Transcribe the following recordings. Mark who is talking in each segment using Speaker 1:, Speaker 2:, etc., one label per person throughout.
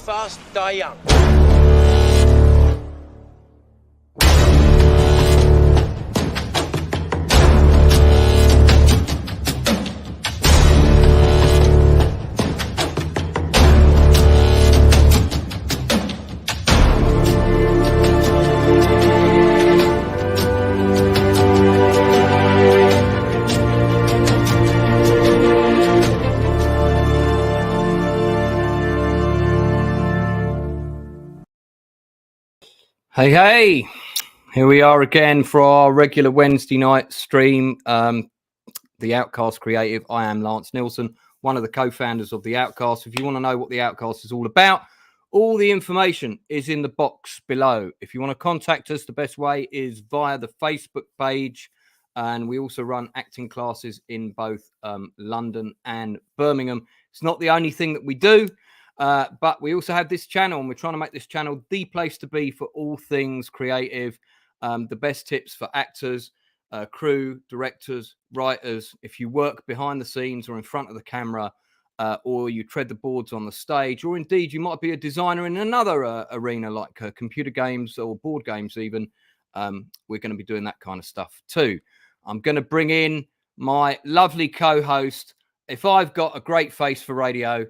Speaker 1: fast, die young.
Speaker 2: Hey, here we are again for our regular Wednesday night stream. The Outcast Creative. I am Lance Nilsson, one of the co-founders of the Outcast. If you want to know what the Outcast is all about, all the information is in the box below. If you want to contact us, the best way is via the Facebook page. And we also run acting classes in both London and Birmingham. It's not the only thing that we do. But we also have this channel, and we're trying to make this channel the place to be for all things creative. The best tips for actors, crew, directors, writers. If you work behind the scenes or in front of the camera, or you tread the boards on the stage, or indeed you might be a designer in another arena like computer games or board games even, we're going to be doing that kind of stuff too. I'm going to bring in my lovely co-host. If I've got a great face for radio,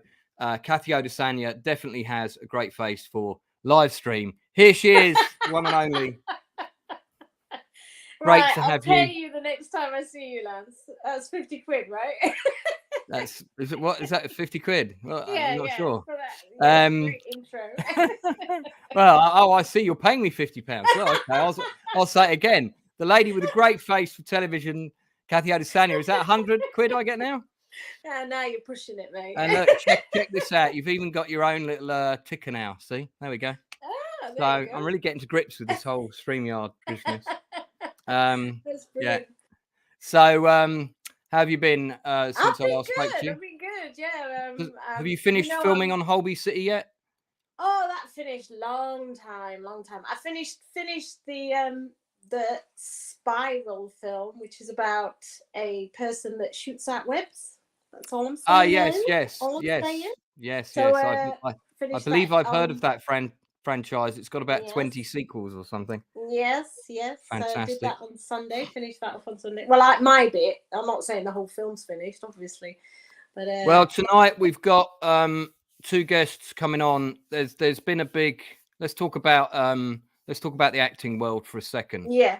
Speaker 2: Cathy Odusanya definitely has a great face for live stream. Here she is, one and only. Great to have you.
Speaker 3: I'll pay you the next time I see you, Lance. That's 50 quid, right?
Speaker 2: Is that 50 quid? Well,
Speaker 3: yeah,
Speaker 2: I'm not sure.
Speaker 3: For that, great intro.
Speaker 2: Well, I see you're paying me £50. Well, okay, I'll say it again. The lady with a great face for television, Cathy Odusanya. Is that 100 quid I get now?
Speaker 3: Yeah, now you're pushing it, mate.
Speaker 2: And look, check this out. You've even got your own little ticker now. See, there we go. So I'm really getting to grips with this whole StreamYard business.
Speaker 3: That's brilliant.
Speaker 2: Yeah. So, how have you been since I last spoke to you?
Speaker 3: I've been good. Yeah.
Speaker 2: Have you finished filming on Holby City yet?
Speaker 3: Oh, that finished long time. I finished the Spiral film, which is about a person that shoots out webs. That's all I'm saying.
Speaker 2: Oh, yes.
Speaker 3: So,
Speaker 2: I believe I've heard of that franchise. It's got about 20 sequels or something.
Speaker 3: Yes.
Speaker 2: Fantastic.
Speaker 3: So I did that on Sunday. Finished that off on Sunday. Well, like my bit. I'm not saying the whole film's finished, obviously. But
Speaker 2: well, tonight we've got two guests coming on. There's been a big. Let's talk about the acting world for a second.
Speaker 3: Yeah.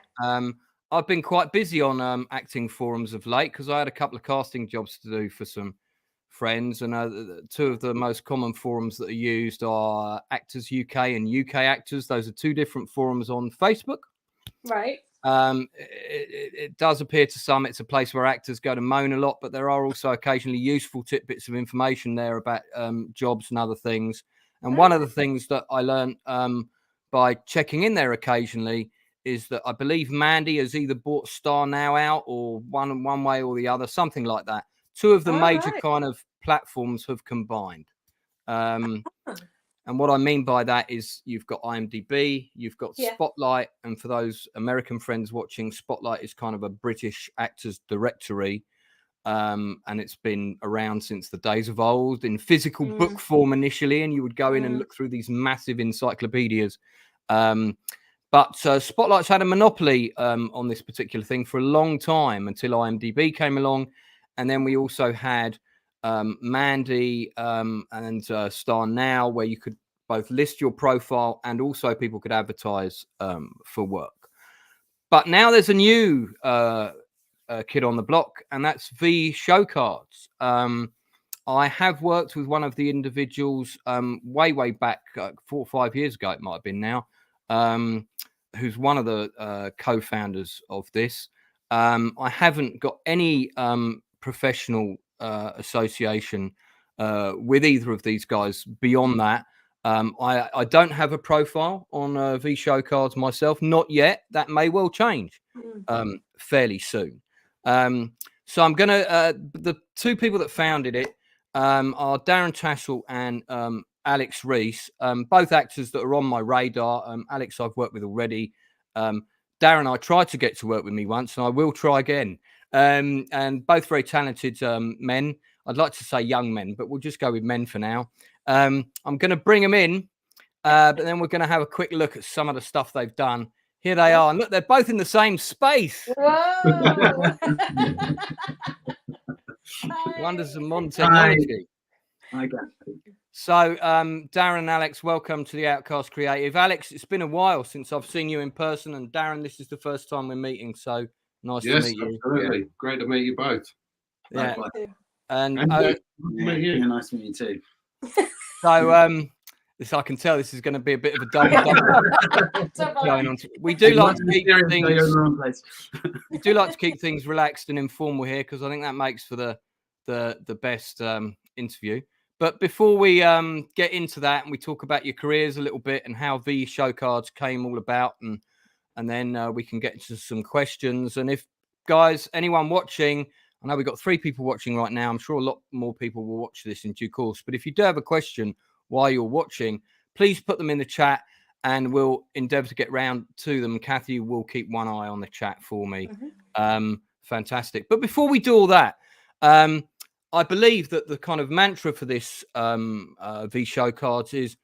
Speaker 2: I've been quite busy on acting forums of late because I had a couple of casting jobs to do for some friends, and two of the most common forums that are used are Actors UK and UK Actors. Those are two different forums on Facebook.
Speaker 3: Right.
Speaker 2: It does appear to some it's a place where actors go to moan a lot, but there are also occasionally useful tidbits of information there about jobs and other things. And one of the things that I learned by checking in there occasionally is that I believe Mandy has either bought Starnow out or one way or the other, something like that. Two of the major kind of platforms have combined. And what I mean by that is you've got IMDb, you've got Spotlight. And for those American friends watching, Spotlight is kind of a British actors directory. And it's been around since the days of old in physical book form initially. And you would go in and look through these massive encyclopedias. But Spotlight's had a monopoly on this particular thing for a long time until IMDb came along. And then we also had Mandy and Starnow, where you could both list your profile and also people could advertise for work. But now there's a new kid on the block, and that's V-Showcards. I have worked with one of the individuals way back 4 or 5 years ago, it might have been now, who's one of the co-founders of this. I haven't got any professional association with either of these guys beyond that. I don't have a profile on V-Showcards myself, not yet. That may well change fairly soon. So I'm going to, the two people that founded it are Darren Tassell and Alex REECE, both actors that are on my radar. Alex I've worked with already. Darren I tried to get to work with me once, and I will try again. And both very talented men. I'd like to say young men, but we'll just go with men for now. I'm going to bring them in, but then we're going to have a quick look at some of the stuff they've done. Here they are. And look, they're both in the same space.
Speaker 3: Whoa!
Speaker 2: Wonders of modern technology.
Speaker 1: I got
Speaker 2: So, Darren and Alex, welcome to the Outcast Creative. Alex, it's been a while since I've seen you in person, and Darren, this is the first time we're meeting, so nice to meet you.
Speaker 4: Absolutely. Yeah. Great to meet you both.
Speaker 2: Yeah. And
Speaker 1: nice to meet you too.
Speaker 2: So, this I can tell this is going to be a bit of a double going on. We do like to keep things. We do like to keep things relaxed and informal here because I think that makes for the best interview. But before we get into that and we talk about your careers a little bit and how V-Showcards came all about, and then we can get into some questions. And if guys, anyone watching, I know we've got 3 people watching right now. I'm sure a lot more people will watch this in due course. But if you do have a question while you're watching, please put them in the chat and we'll endeavor to get round to them. Cathy will keep one eye on the chat for me. Fantastic. But before we do all that, I believe that the kind of mantra for this V-Showcards is,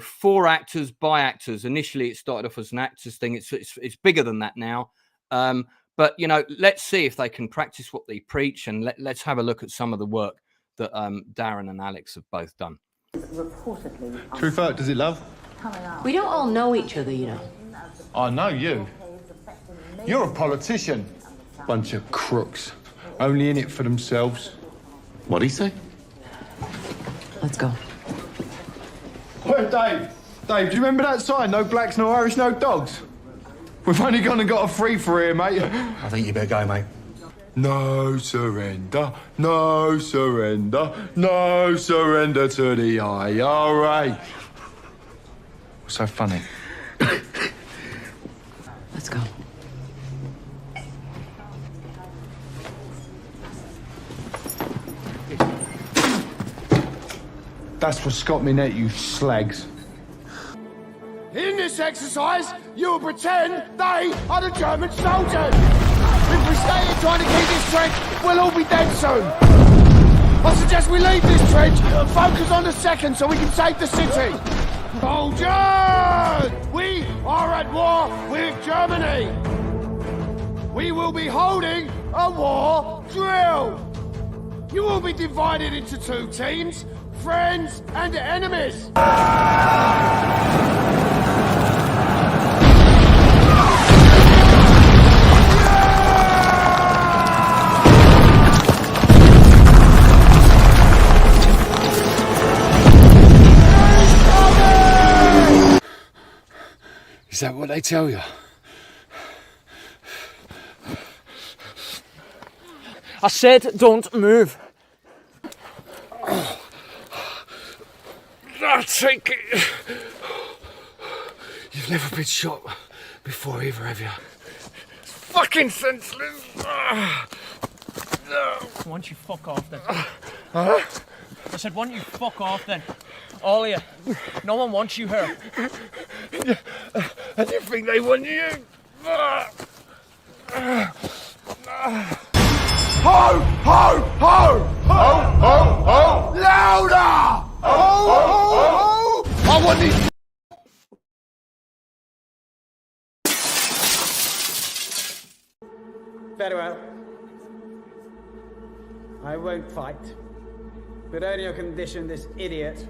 Speaker 2: for actors, by actors. Initially, it started off as an actors thing. It's bigger than that now. But, let's see if they can practice what they preach, and let's have a look at some of the work that Darren and Alex have both done.
Speaker 5: True fact, does it, love?
Speaker 6: We don't all know each other, you know.
Speaker 5: I know you. You're a politician. Bunch of crooks. Only in it for themselves.
Speaker 4: What'd he say?
Speaker 6: Let's go.
Speaker 5: Where, Dave? Dave, do you remember that sign? No blacks, no Irish, no dogs? We've only gone and got a free for here, mate.
Speaker 7: I think you better go, mate.
Speaker 5: No surrender, no surrender, no surrender to the IRA. What's so funny?
Speaker 6: Let's go.
Speaker 5: That's what got me net, you slags.
Speaker 8: In this exercise, you'll pretend they are the German soldiers. If we stay here trying to keep this trench, we'll all be dead soon. I suggest we leave this trench and focus on the second so we can save the city. Soldiers! We are at war with Germany. We will be holding a war drill. You will be divided into 2 teams, friends and enemies.
Speaker 5: Is that what they tell you?
Speaker 9: I said don't move.
Speaker 5: I'll take it. You've never been shot before either, have you? It's fucking senseless.
Speaker 9: Why don't you fuck off then? I said, why don't you fuck off then? All of you. No one wants you here.
Speaker 5: And you think they want you?
Speaker 8: Ho! Ho! Ho! Ho! Ho! Ho! Louder! Ho! Ho! Ho! I want these.
Speaker 10: Very well. I won't fight, but only on condition this idiot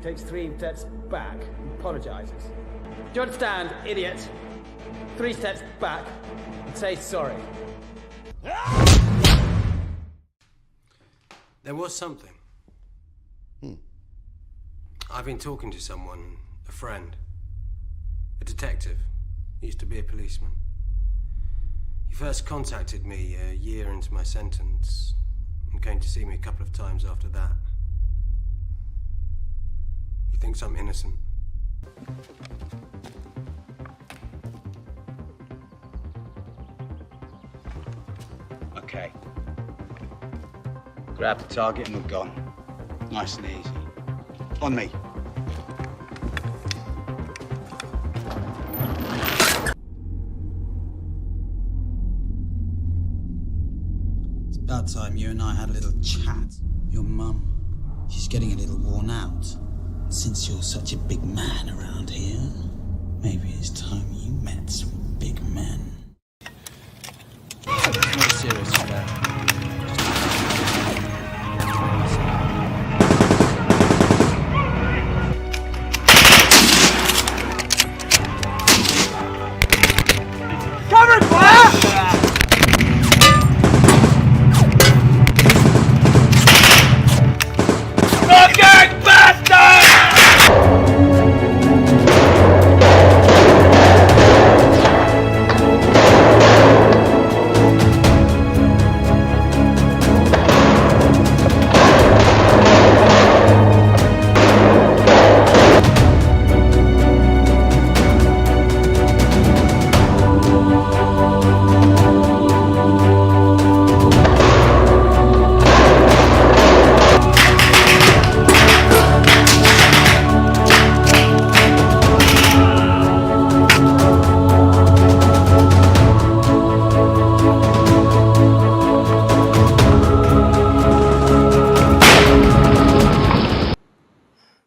Speaker 10: takes 3 steps back and apologizes. Do you understand, idiot? 3 steps back and say sorry.
Speaker 7: There was something. I've been talking to someone, a friend, a detective. He used to be a policeman. He first contacted me a year into my sentence and came to see me a couple of times after that. He thinks I'm innocent.
Speaker 1: Okay. Grab the target and we're gone. Nice and easy. On me. It's about time you and I had a little chat. Your mum She's getting a little worn out. Since you're such a big man around here, maybe it's time you met some big men. It's not serious today.
Speaker 9: Cover fire! Fucking bastard!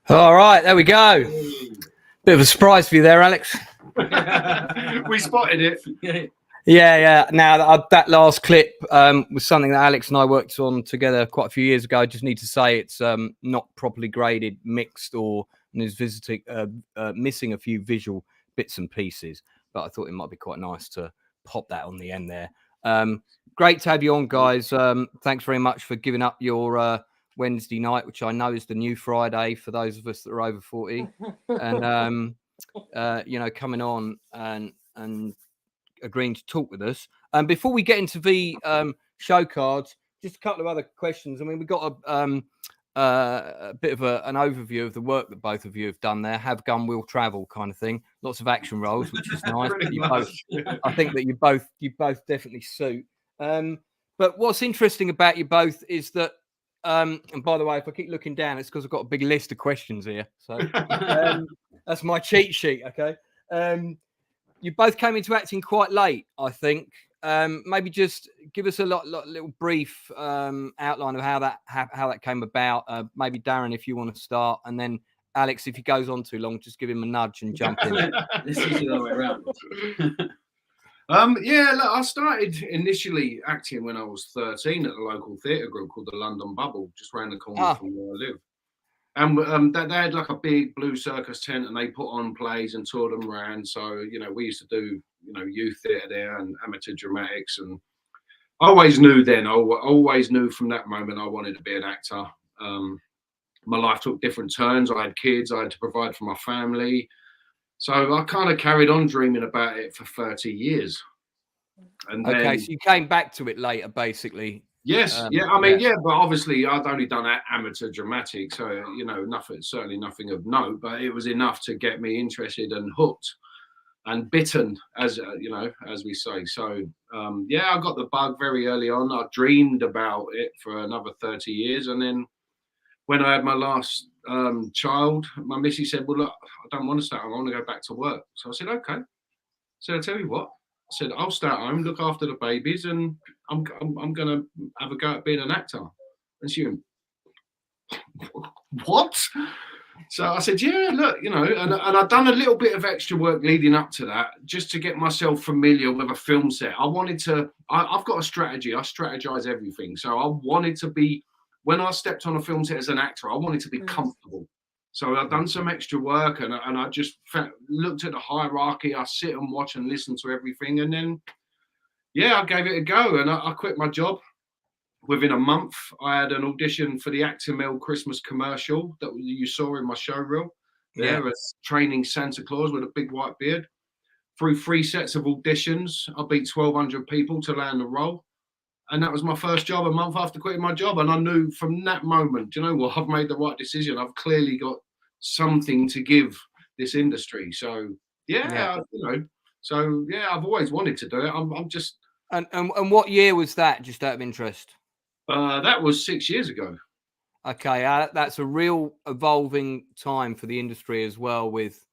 Speaker 2: All right, there we go. Bit of a surprise for you there, Alex.
Speaker 4: We spotted it.
Speaker 2: Yeah. Now that last clip was something that Alex and I worked on together quite a few years ago. I just need to say it's not properly graded, mixed, and is missing a few visual bits and pieces. But I thought it might be quite nice to pop that on the end there. Great to have you on, guys. Thanks very much for giving up your Wednesday night, which I know is the new Friday for those of us that are over 40, and coming on and agreeing to talk with us. Before we get into the Showcards, just a couple of other questions. I mean, we got a bit of an overview of the work that both of you have done there. Have gun, will travel, kind of thing. Lots of action roles, which is nice. I think that you both definitely suit. But what's interesting about you both is that. And by the way, if I keep looking down, it's because I've got a big list of questions here. So that's my cheat sheet. Okay. You both came into acting quite late, I think. Maybe just give us a little brief outline of how that came about. Maybe Darren, if you want to start, and then Alex, if he goes on too long, just give him a nudge and jump in.
Speaker 11: This is the other way around.
Speaker 4: Look, I started initially acting when I was 13 at a local theatre group called the London Bubble, just round the corner from where I live. And they had like a big blue circus tent, and they put on plays and toured them around. So, we used to do, youth theatre there and amateur dramatics. And I always knew from that moment I wanted to be an actor. My life took different turns. I had kids, I had to provide for my family. So I kind of carried on dreaming about it for 30 years. And then,
Speaker 2: so you came back to it later, basically.
Speaker 4: Yes, but obviously I'd only done amateur dramatics, so certainly nothing of note. But it was enough to get me interested and hooked and bitten, as we say. So I got the bug very early on. I dreamed about it for another 30 years, and then when I had my last child, my missus said, "Well, look, I don't want to start. I want to go back to work." So I said, "Okay." So I tell you what. I said, "I'll stay at home, look after the babies, and I'm going to have a go at being an actor." And she went, "What?" So I said, "Yeah, look, and I'd done a little bit of extra work leading up to that, just to get myself familiar with a film set. I've got a strategy. I strategize everything. So I wanted to be, when I stepped on a film set as an actor, I wanted to be comfortable. So I've done some extra work, and I just looked at the hierarchy. I sit and watch and listen to everything, and then, I gave it a go, and I quit my job. Within a month, I had an audition for the Actimel Christmas commercial that you saw in my showreel. There was training Santa Claus with a big white beard. Through 3 sets of auditions, I beat 1,200 people to land the role. And that was my first job a month after quitting my job. And I knew from that moment, you know what, I've made the right decision. I've clearly got something to give this industry. So, I've always wanted to do it. I'm just...
Speaker 2: And what year was that, just out of interest?
Speaker 4: That was 6 years ago.
Speaker 2: Okay, that's a real evolving time for the industry as well, with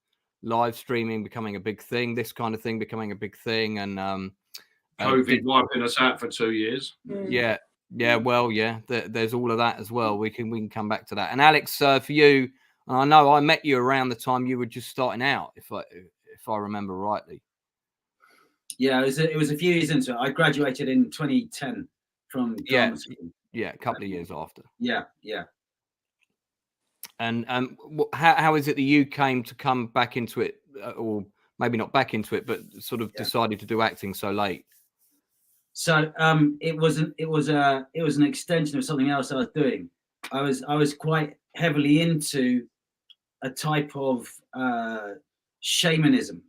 Speaker 2: live streaming becoming a big thing, this kind of thing becoming a big thing, and...
Speaker 4: COVID wiping us out for 2 years.
Speaker 2: Yeah, Yeah, well, yeah, there's all of that as well. We can come back to that. And Alex, for you, I know I met you around the time you were just starting out, if I remember rightly.
Speaker 11: Yeah, it was a few years into it. I graduated in 2010 from drama school.
Speaker 2: Yeah, a couple of years after.
Speaker 11: Yeah.
Speaker 2: And how is it that you came to come back into it, or maybe not back into it, but sort of decided to do acting so late?
Speaker 11: So it was an extension of something else I was doing. I was quite heavily into a type of shamanism,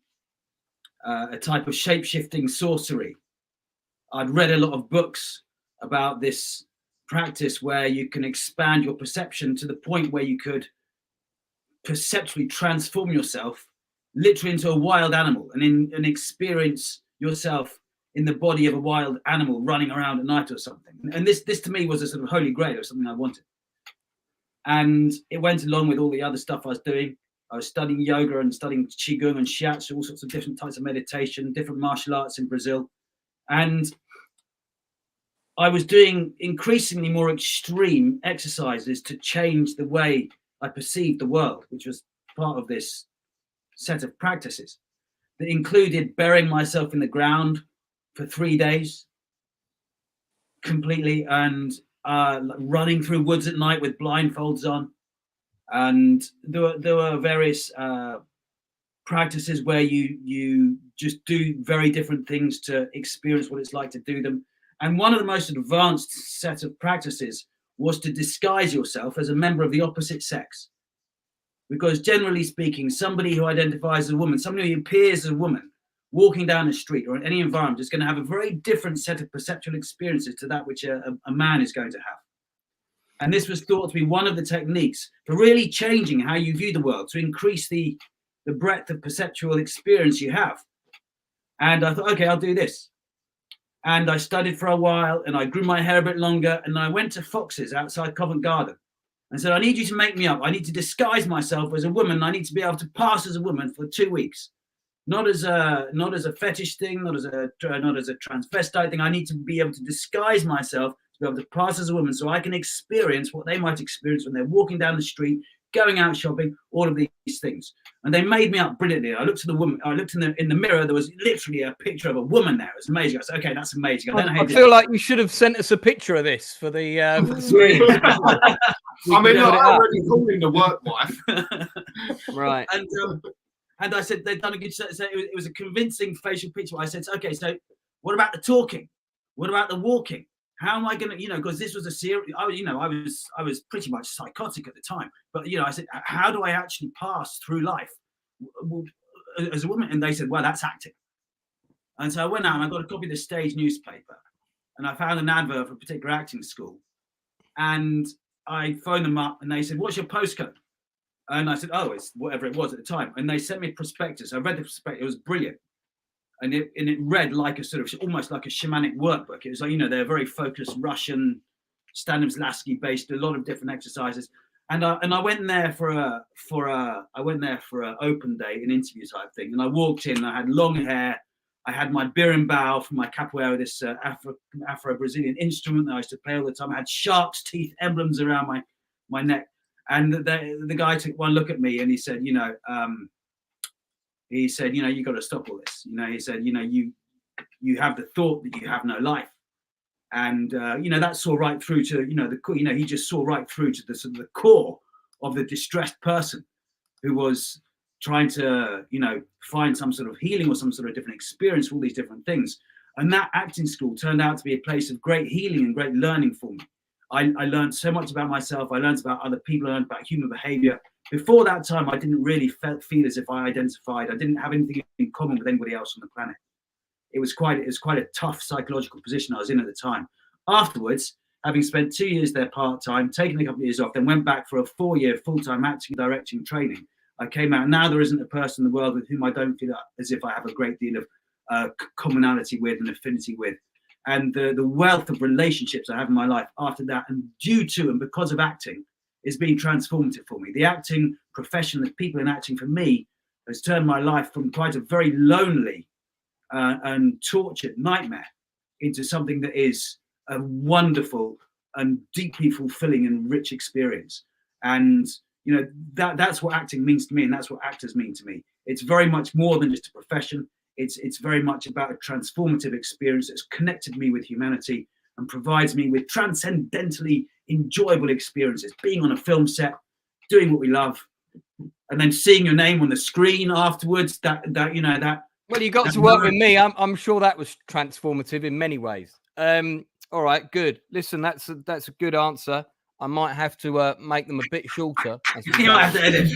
Speaker 11: a type of shape-shifting sorcery. I'd read a lot of books about this practice where you can expand your perception to the point where you could perceptually transform yourself literally into a wild animal and experience yourself in the body of a wild animal running around at night or something. And this to me was a sort of holy grail, or something I wanted. And it went along with all the other stuff I was doing. I was studying yoga and studying qigong and shiatsu, all sorts of different types of meditation, different martial arts in Brazil. And I was doing increasingly more extreme exercises to change the way I perceived the world, which was part of this set of practices that included burying myself in the ground for 3 days completely, and running through woods at night with blindfolds on. And there were various practices where you just do very different things to experience what it's like to do them. And one of the most advanced set of practices was to disguise yourself as a member of the opposite sex. Because generally speaking, somebody who identifies as a woman, somebody who appears as a woman, walking down the street or in any environment is going to have a very different set of perceptual experiences to that which a man is going to have. And this was thought to be one of the techniques for really changing how you view the world, to increase the breadth of perceptual experience you have. And I thought, okay, I'll do this. And I studied for a while, and I grew my hair a bit longer, and I went to Fox's outside Covent Garden and said, I need you to make me up. I need to disguise myself as a woman. I need to be able to pass as a woman for 2 weeks. Not as a fetish thing, not as a transvestite thing. I need to be able to disguise myself to be able to pass as a woman, so I can experience what they might experience when they're walking down the street, going out shopping, all of these things. And they made me up brilliantly. I looked at the woman. I looked in the mirror. There was literally a picture of a woman there. It was amazing. I said, "Okay, that's amazing."
Speaker 2: I feel like you should have sent us a picture of this for the screen.
Speaker 4: I mean, look, I'm already calling the work wife.
Speaker 2: Right.
Speaker 11: And I said they'd done a good. So it was a convincing facial picture. I said, "Okay, so what about the talking? What about the walking? How am I going to, because this was a series, I was pretty much psychotic at the time, but, I said, how do I actually pass through life as a woman? And they said, well, that's acting. And so I went out and I got a copy of the Stage newspaper, and I found an advert for a particular acting school, and I phoned them up and they said, what's your postcode? And I said, oh, it's whatever it was at the time. And they sent me a prospectus. I read the prospectus. It was brilliant. And it read like a sort of almost like a shamanic workbook. It was like, they're very focused Russian, Stanislavski based, a lot of different exercises. And I went there for a open day, an interview type thing. And I walked in, I had long hair. I had my berimbau from my capoeira, this Afro-Brazilian instrument that I used to play all the time. I had shark's teeth emblems around my neck. And the guy took one look at me and he said, you got to stop all this. He said, you have the thought that you have no life. And, that saw right through to, he just saw right through to the sort of the core of the distressed person who was trying to, find some sort of healing or some sort of different experience for all these different things. And that acting school turned out to be a place of great healing and great learning for me. I learned so much about myself. I learned about other people. I learned about human behavior. Before that time, I didn't really feel as if I identified. I didn't have anything in common with anybody else on the planet. It was quite a tough psychological position I was in at the time. Afterwards, having spent 2 years there part-time, taking a couple of years off, then went back for a 4-year full-time acting directing training. I came out. Now there isn't a person in the world with whom I don't feel as if I have a great deal of commonality with and affinity with. And the wealth of relationships I have in my life after that, and due to and because of acting, is being transformative for me. The acting profession, the people in acting for me, has turned my life from quite a very lonely and tortured nightmare into something that is a wonderful and deeply fulfilling and rich experience. And you know, that's what acting means to me, and that's what actors mean to me. It's very much more than just a profession. It's very much about a transformative experience that's connected me with humanity and provides me with transcendentally enjoyable experiences. Being on a film set, doing what we love, and then seeing your name on the screen afterwards. That you know that.
Speaker 2: Well, you got to work with me. I'm sure that was transformative in many ways. All right, good. Listen, that's a good answer. I might have to make them a bit shorter.
Speaker 11: You might have to edit.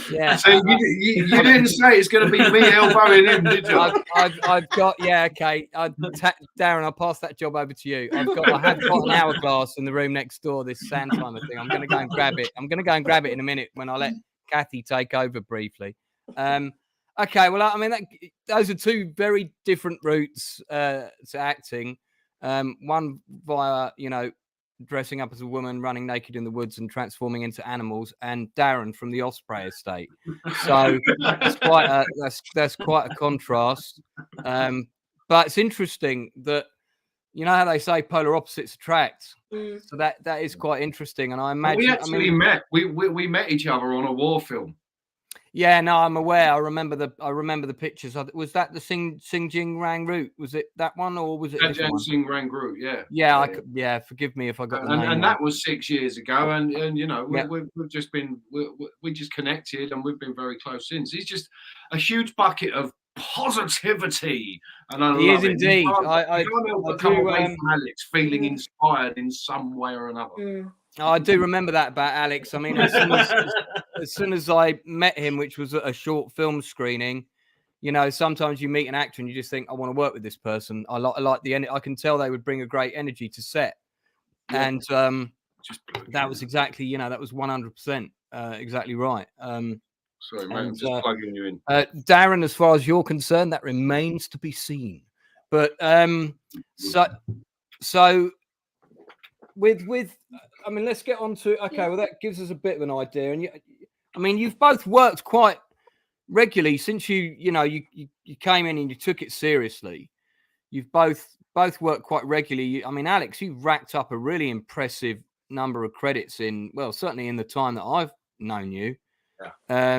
Speaker 2: Yeah.
Speaker 4: So you didn't say it's going to be me elbowing him, did you?
Speaker 2: I've got, yeah, okay. Darren, I'll pass that job over to you. I have got an hourglass in the room next door. This sand timer thing. I'm going to go and grab it. In a minute when I let Cathy take over briefly. Okay. Well, I mean, those are two very different routes to acting. One via, you know, dressing up as a woman, running naked in the woods and transforming into animals, and Darren from the Osprey estate. So that's quite a contrast. But it's interesting that, you know how they say polar opposites attract. So that is quite interesting. And I imagine
Speaker 4: we met each other on a war film.
Speaker 2: Yeah, no, I'm aware. I remember the pictures. Was that the Sing Jing Rang route? Was it that one, or was it this one?
Speaker 4: Sing Rang route?
Speaker 2: Yeah. Yeah. Forgive me if I got the name.
Speaker 4: And that was 6 years ago. And you know, we've just been we just connected, and we've been very close since. He's just a huge bucket of positivity, and I love it.
Speaker 2: Indeed.
Speaker 4: I can't come away from Alex feeling inspired in some way or another.
Speaker 2: I do remember that about Alex. I mean, as soon as I met him, which was at a short film screening, you know, sometimes you meet an actor and you just think, I want to work with this person. I like the energy. I can tell they would bring a great energy to set. Yeah. And that was exactly, you know, that was 100% exactly right.
Speaker 4: Sorry, mate, I'm just plugging you in.
Speaker 2: Darren, as far as you're concerned, that remains to be seen. But so with I mean, let's get on to well, that gives us a bit of an idea. And I mean, you've both worked quite regularly since you came in and you took it seriously. You've both worked quite regularly. I mean, Alex, you've racked up a really impressive number of credits certainly in the time that I've known you. Yeah.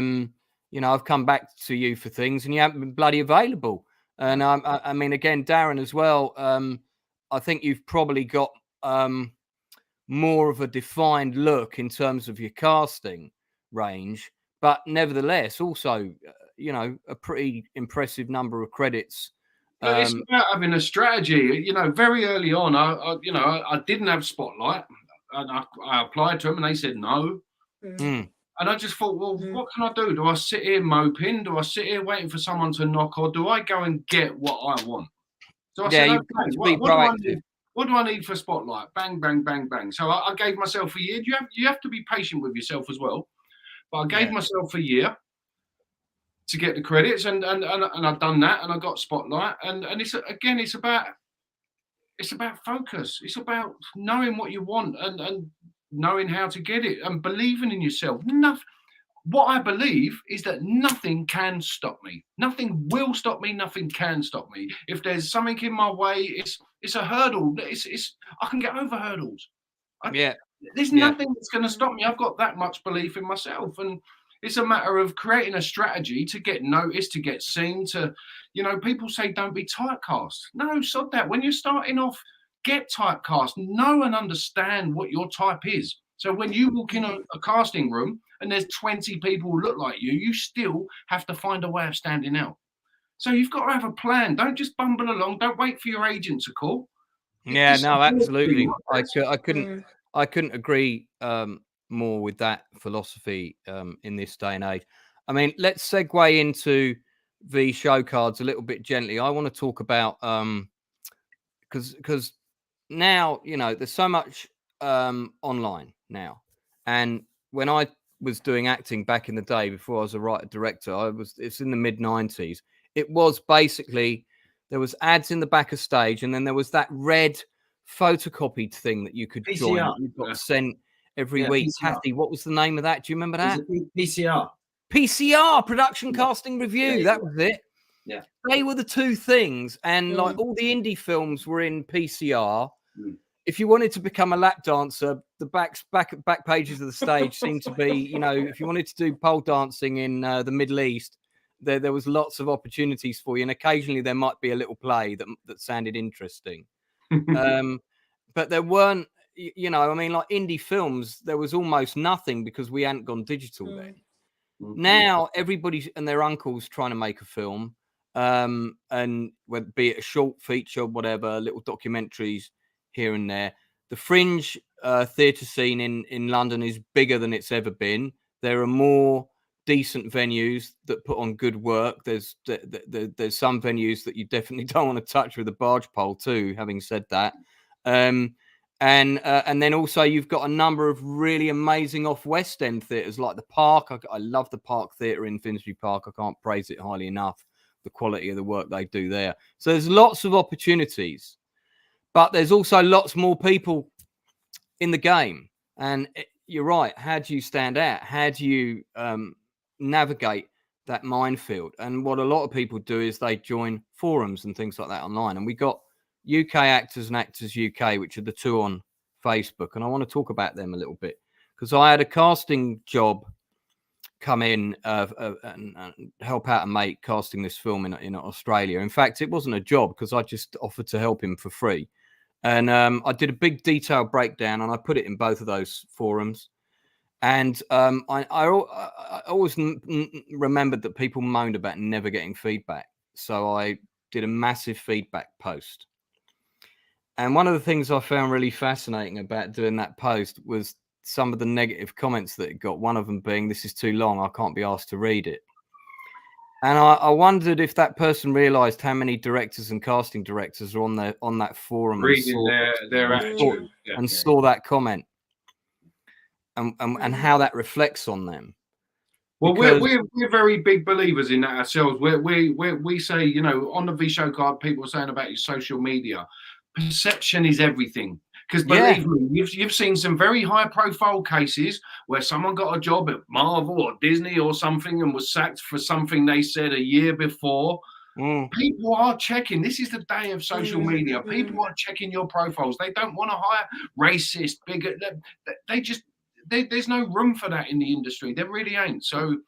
Speaker 2: You know, I've come back to you for things and you haven't been bloody available. And I mean, again, Darren as well. I think you've probably got more of a defined look in terms of your casting range, but nevertheless, also, you know, a pretty impressive number of credits.
Speaker 4: It's about having a strategy. You know, very early on, I didn't have Spotlight, and I applied to them, and they said no. And I just thought, well, what can I do? Do I sit here moping? Do I sit here waiting for someone to knock, or do I go and get what I want? So I said, okay, what do I need for Spotlight? Bang, bang, bang, bang. So I gave myself a year. You have to be patient with yourself as well. But I gave myself a year to get the credits, and I've done that, and I got Spotlight. And it's about focus. It's about knowing what you want and knowing how to get it and believing in yourself. What I believe is that nothing can stop me. Nothing will stop me. Nothing can stop me. If there's something in my way, it's a hurdle. I can get over hurdles. There's nothing that's going to stop me. I've got that much belief in myself, and it's a matter of creating a strategy to get noticed, to get seen. To, you know, people say don't be typecast. No, sod that. When you're starting off, get typecast. Know and understand what your type is. So when you walk in a casting room and there's 20 people who look like you, you still have to find a way of standing out. So you've got to have a plan. Don't just bumble along. Don't wait for your agent to call.
Speaker 2: Yeah, no, absolutely. I couldn't agree more with that philosophy in this day and age. I mean, let's segue into V-Showcards a little bit gently. I want to talk about because now, you know, there's so much online now, and when I was doing acting back in the day before I was a writer director, it's in the mid-90s. It was basically, there was ads in the back of stage, and then there was that red photocopied thing that you could join. You got sent every week. PCR. Cathy, what was the name of that? Do you remember that?
Speaker 11: PCR.
Speaker 2: PCR, Production Casting Review. That was it.
Speaker 11: Yeah.
Speaker 2: They were the two things. And like all the indie films were in PCR. If you wanted to become a lap dancer, the back pages of the stage seemed to be, you know, if you wanted to do pole dancing in the Middle East, there was lots of opportunities for you. And occasionally there might be a little play that sounded interesting. But there weren't, you know, I mean, like indie films, there was almost nothing because we hadn't gone digital then. Now everybody and their uncle's trying to make a film, and be it a short feature, whatever, little documentaries here and there. The fringe theatre scene in London is bigger than it's ever been. There are more decent venues that put on good work. There's some venues that you definitely don't want to touch with a barge pole too, having said that. And then also you've got a number of really amazing off West End theatres like the Park. I love the Park Theatre in Finsbury Park. I can't praise it highly enough, the quality of the work they do there. So there's lots of opportunities, but there's also lots more people in the game. And you're right. How do you stand out? How do you navigate that minefield? And what a lot of people do is they join forums and things like that online. And we got UK Actors and Actors UK, which are the two on Facebook. And I want to talk about them a little bit because I had a casting job come in and help out a mate casting this film in Australia. In fact, it wasn't a job because I just offered to help him for free. And I did a big detailed breakdown and I put it in both of those forums. And I always remembered that people moaned about never getting feedback. So I did a massive feedback post. And one of the things I found really fascinating about doing that post was some of the negative comments that it got. One of them being, "This is too long. I can't be asked to read it." And I wondered if that person realised how many directors and casting directors are on that forum
Speaker 4: reading their attitude
Speaker 2: and saw that comment and how that reflects on them.
Speaker 4: Well, we're very big believers in that ourselves. We say, you know, on the V-Showcard, people are saying about your social media, perception is everything. Because believe me, you've seen some very high-profile cases where someone got a job at Marvel or Disney or something and was sacked for something they said a year before. People are checking. This is the day of social media. People are checking your profiles. They don't want to hire racist, bigot. There's no room for that in the industry. There really ain't. So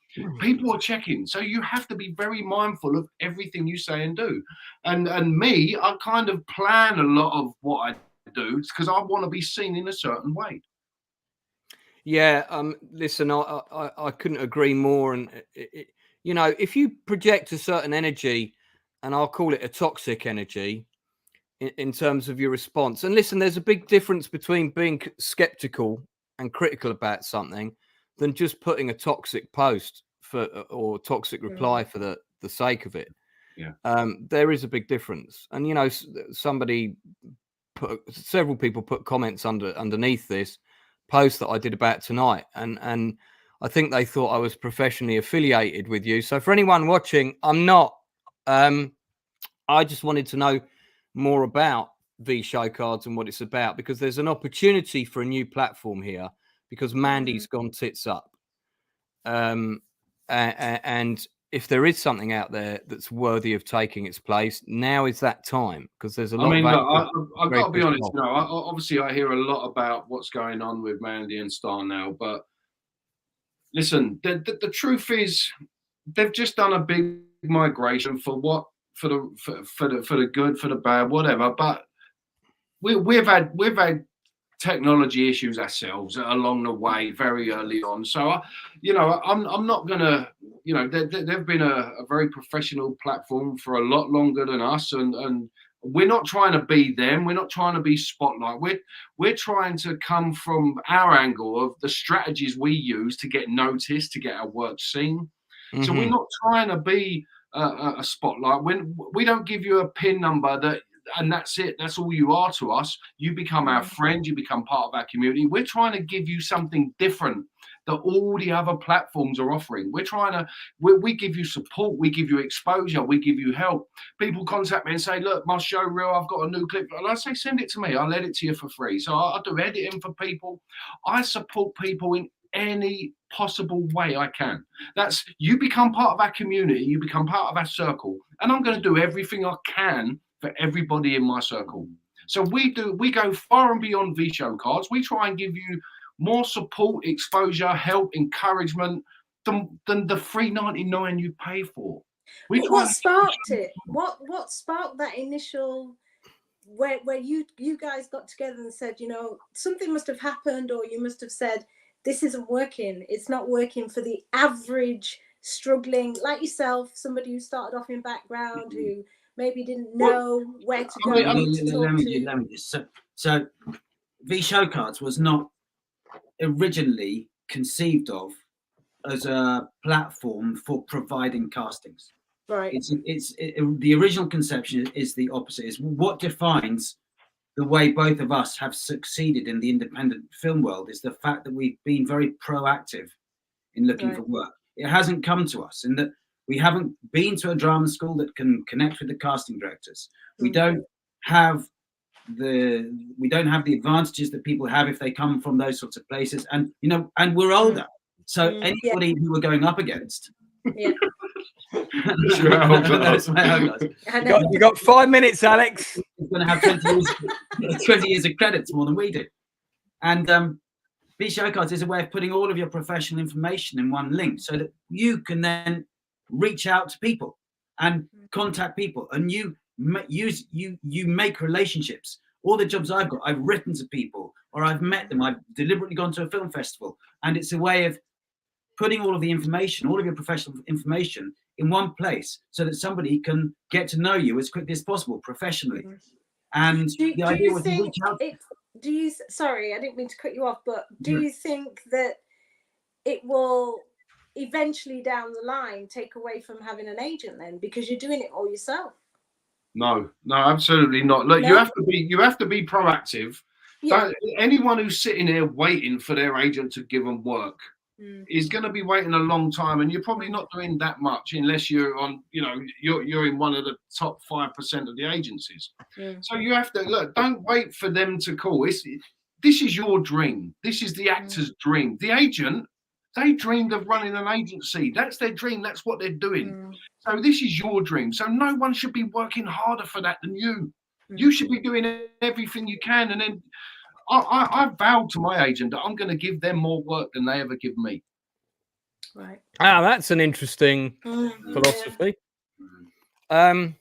Speaker 4: people are checking. So you have to be very mindful of everything you say and do. And me, I kind of plan a lot of what I do because I want to be seen in a certain way.
Speaker 2: Yeah. Listen, I couldn't agree more. And you know, if you project a certain energy, and I'll call it a toxic energy, in terms of your response. And listen, there's a big difference between being skeptical and critical about something than just putting a toxic post or toxic reply for the sake of it. There is a big difference. And you know, several people put comments underneath this post that I did about tonight, and I think they thought I was professionally affiliated with you. So for anyone watching, I'm not. I just wanted to know more about V-Showcards and what it's about, because there's an opportunity for a new platform here because Mandy's gone tits up. And if there is something out there that's worthy of taking its place, now is that time, because there's a lot.
Speaker 4: I mean, I've got to be honest. No, obviously I hear a lot about what's going on with Mandy and Starnow, but listen, the truth is they've just done a big migration for the good, for the bad, whatever. But we've had technology issues ourselves along the way very early on. So I'm not gonna, they've been a very professional platform for a lot longer than us, and we're not trying to be them. We're not trying to be Spotlight. We're trying to come from our angle of the strategies we use to get noticed, to get our work seen. So we're not trying to be a Spotlight. When we don't give you a PIN number and that's it. That's all you are to us. You become our friend. You become part of our community. We're trying to give you something different that all the other platforms are offering. We're trying to, we give you support. We give you exposure. We give you help. People contact me and say, look, my show reel, I've got a new clip. And I say, send it to me. I'll edit it to you for free. So I do editing for people. I support people in any possible way I can. That's, you become part of our community, you become part of our circle, and I'm going to do everything I can for everybody in my circle. So we go far and beyond V-Showcards. We try and give you more support, exposure, help, encouragement than the $3.99 you pay for.
Speaker 3: What sparked it? What sparked that initial where you guys got together and said, you know, something must have happened, or you must have said, this isn't working. It's not working for the average struggling like yourself, somebody who started off in background, who maybe didn't know where to go.
Speaker 11: Let me just so V-Showcards was not originally conceived of as a platform for providing castings.
Speaker 3: Right.
Speaker 11: The original conception is the opposite. Is what defines the way both of us have succeeded in the independent film world is the fact that we've been very proactive in looking for work. It hasn't come to us in that we haven't been to a drama school that can connect with the casting directors. We don't have the advantages that people have if they come from those sorts of places, and you know, and we're older, so anybody who we're going up against.
Speaker 2: You got 5 minutes, Alex.
Speaker 11: He's going to have 20 years of credits more than we do. And V-Showcards is a way of putting all of your professional information in one link so that you can then reach out to people and contact people, and you make relationships. All the jobs I've got, I've written to people, or I've met them. I've deliberately gone to a film festival, and it's a way of putting all of the information, all of your professional information in one place so that somebody can get to know you as quickly as possible professionally. And the idea was to reach out.
Speaker 3: Sorry, I didn't mean to cut you off, but do you think that it will eventually down the line take away from having an agent then, because you're doing it all yourself?
Speaker 4: No, absolutely not. Look, you have to be proactive. Anyone who's sitting here waiting for their agent to give them work is going to be waiting a long time, and you're probably not doing that much unless you're on, you know, you're in one of the top 5% of the agencies. So you have to look. Don't wait for them to call. This is your dream. This is the actor's dream. The agent, they dreamed of running an agency. That's their dream. That's what they're doing. So this is your dream. So no one should be working harder for that than you. You should be doing everything you can, and then I vowed to my agent that I'm going to give them more work than they ever give me.
Speaker 3: Right.
Speaker 2: That's an interesting philosophy. I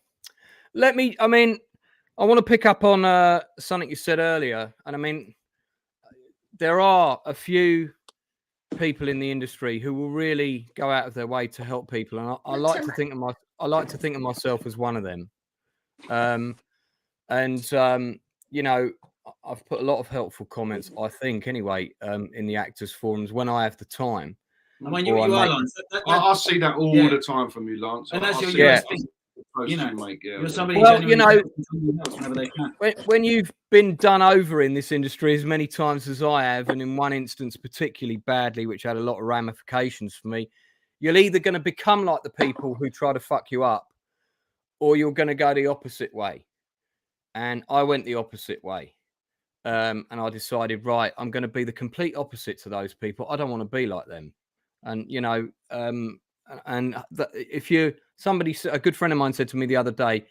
Speaker 2: want to pick up on something you said earlier. And I mean, there are a few people in the industry who will really go out of their way to help people. And I like to think of myself as one of them. You know, I've put a lot of helpful comments, I think, anyway, in the actors' forums when I have the time.
Speaker 11: And when you are, Lance,
Speaker 4: I see that all the time from you, Lance.
Speaker 11: And that's your
Speaker 4: USP.
Speaker 11: You know, you're somebody
Speaker 2: whenever they can. When you've been done over in this industry as many times as I have, and in one instance particularly badly, which had a lot of ramifications for me, you're either going to become like the people who try to fuck you up, or you're going to go the opposite way. And I went the opposite way. And I decided, right, I'm going to be the complete opposite to those people. I don't want to be like them. And, you know, if you're somebody, a good friend of mine said to me the other day,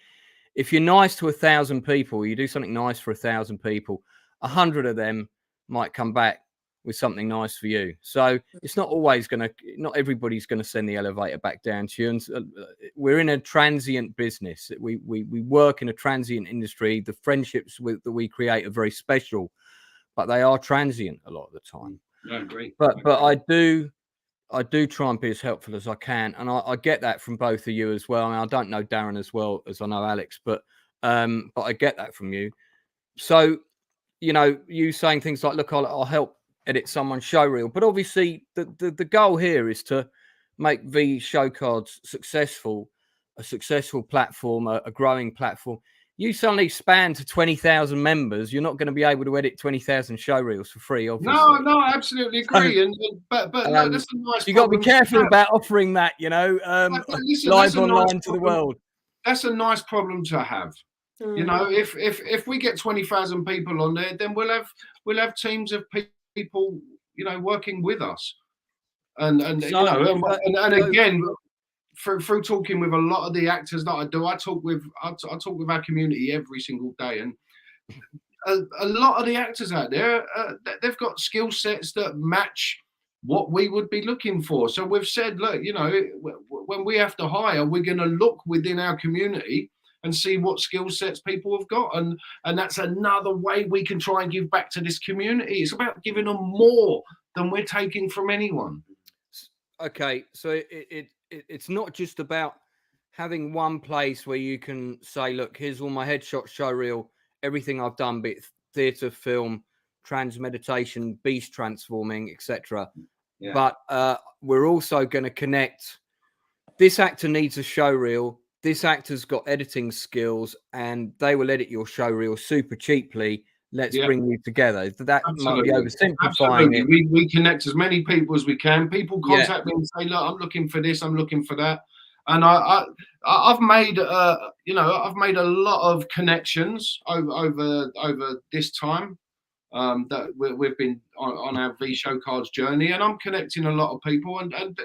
Speaker 2: if you're nice to 1,000 people, you do something nice for 1,000 people, 100 of them might come back with something nice for you. So it's not always not everybody's going to send the elevator back down to you. And we're in a transient business. We work in a transient industry. The friendships that we create are very special, but they are transient a lot of the time.
Speaker 4: I agree.
Speaker 2: But I do try and be as helpful as I can. And I get that from both of you as well. And I don't know Darren as well as I know Alex, but I get that from you. So, you know, you saying things like, look, I'll help edit someone's showreel, but obviously the goal here is to make V-Showcards a successful platform, a growing platform. You suddenly span to 20,000 members, you're not going to be able to edit 20,000 showreels for free, obviously.
Speaker 4: No, I absolutely agree. But no, that's a nice.
Speaker 2: You got to be careful about offering that, you know, live online to the world.
Speaker 4: That's a nice problem to have. You know, if we get 20,000 people on there, then we'll have teams of people you know, working with us. And
Speaker 2: So,
Speaker 4: you know, and again, through talking with a lot of the actors that I do, I talk with our community every single day, and a lot of the actors out there, they've got skill sets that match what we would be looking for. So we've said, look, you know, when we have to hire, we're going to look within our community and see what skill sets people have got, and that's another way we can try and give back to this community. It's about giving them more than we're taking from anyone.
Speaker 2: Okay, so it's not just about having one place where you can say, look, here's all my headshots, showreel, everything I've done, be it theatre, film, transmeditation, beast transforming, etc. Yeah. But we're also going to connect. This actor needs a showreel. This actor's got editing skills, and they will edit your showreel super cheaply. Let's bring you together. That might be oversimplifying it.
Speaker 4: We connect as many people as we can. People contact me and say, look, I'm looking for this, I'm looking for that. And I've made I've made a lot of connections over this time that we've been on our V-Showcards journey, and I'm connecting a lot of people, and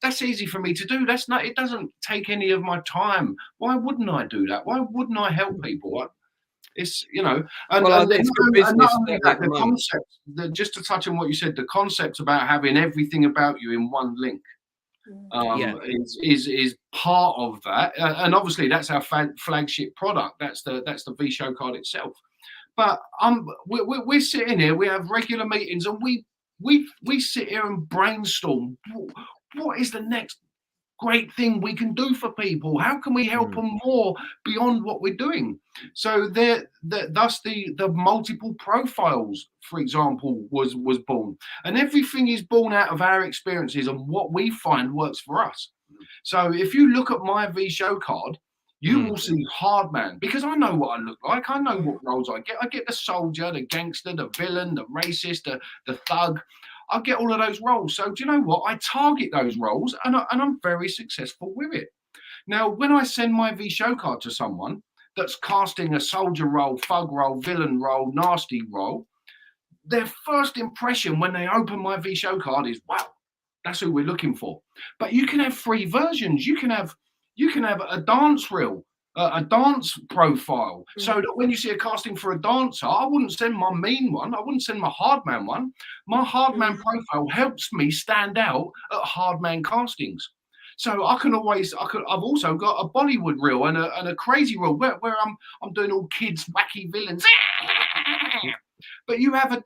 Speaker 4: that's easy for me to do. It doesn't take any of my time. Why wouldn't I do that? Why wouldn't I help people? It's, you know,
Speaker 2: it's good business.
Speaker 4: The concept, just to touch on what you said, the concept about having everything about you in one link is part of that, and obviously that's our flagship product. That's the V-Showcard itself. But we're sitting here, we have regular meetings, and we sit here and brainstorm. What is the next great thing we can do for people? How can we help them more beyond what we're doing? So thus the multiple profiles, for example, was born, and everything is born out of our experiences and what we find works for us. So if you look at my V-Showcard, you will see hard man, because I know what I look like. I know what roles I get. I get the soldier, the gangster, the villain, the racist, the thug. I get all of those roles. So do you know what? I target those roles, and I'm very successful with it. Now, when I send my V-Showcard to someone that's casting a soldier role, thug role, villain role, nasty role, their first impression when they open my V-Showcard is, wow, that's who we're looking for. But you can have 3 versions. You can have a dance reel, a dance profile, so that when you see a casting for a dancer, I wouldn't send my mean one. I wouldn't send my hard man one. My hard man profile helps me stand out at hard man castings. So I've also got a Bollywood reel and a crazy reel where I'm doing all kids wacky villains. But you have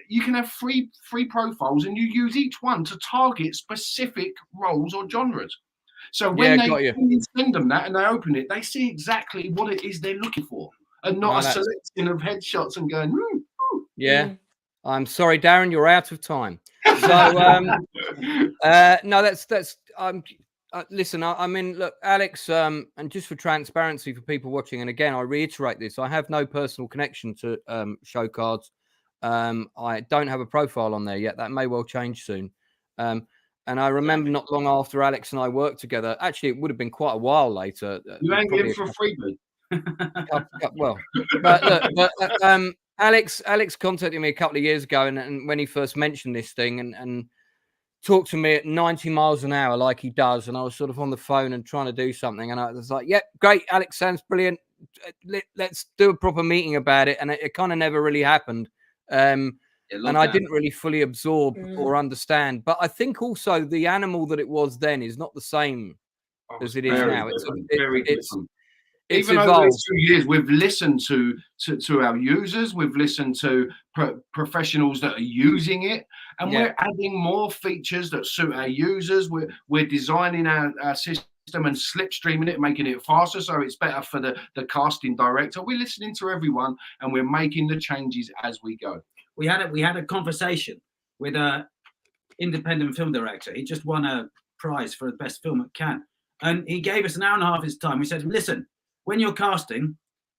Speaker 4: you can have three profiles, and you use each one to target specific roles or genres. So when you send them that and they open it, they see exactly what it is they're looking for, and not a selection of headshots and going,
Speaker 2: I'm sorry, Darren, you're out of time. So no, that's listen, I mean, look, Alex, and just for transparency for people watching, and again, I reiterate this, I have no personal connection to Showcards. I don't have a profile on there yet. That may well change soon. And I remember not long after Alex and I worked together, actually, it would have been quite a while later.
Speaker 4: You ain't getting for free,
Speaker 2: well, but Alex contacted me a couple of years ago, and when he first mentioned this thing and talked to me at 90 miles an hour like he does, and I was sort of on the phone and trying to do something, and I was like, yeah, great, Alex, sounds brilliant. Let's do a proper meeting about it. And it kind of never really happened. And I didn't really fully absorb or understand. But I think also the animal that it was then is not the same as it is now. It's
Speaker 4: even
Speaker 2: evolved.
Speaker 4: over these 2 years, we've listened to our users, we've listened to professionals that are using it, and we're adding more features that suit our users. We're designing our system and slipstreaming it, making it faster so it's better for the casting director. We're listening to everyone, and we're making the changes as we go.
Speaker 11: We had a conversation with a independent film director. He just won a prize for the best film at Cannes, and he gave us an hour and a half of his time. We said, listen, when you're casting,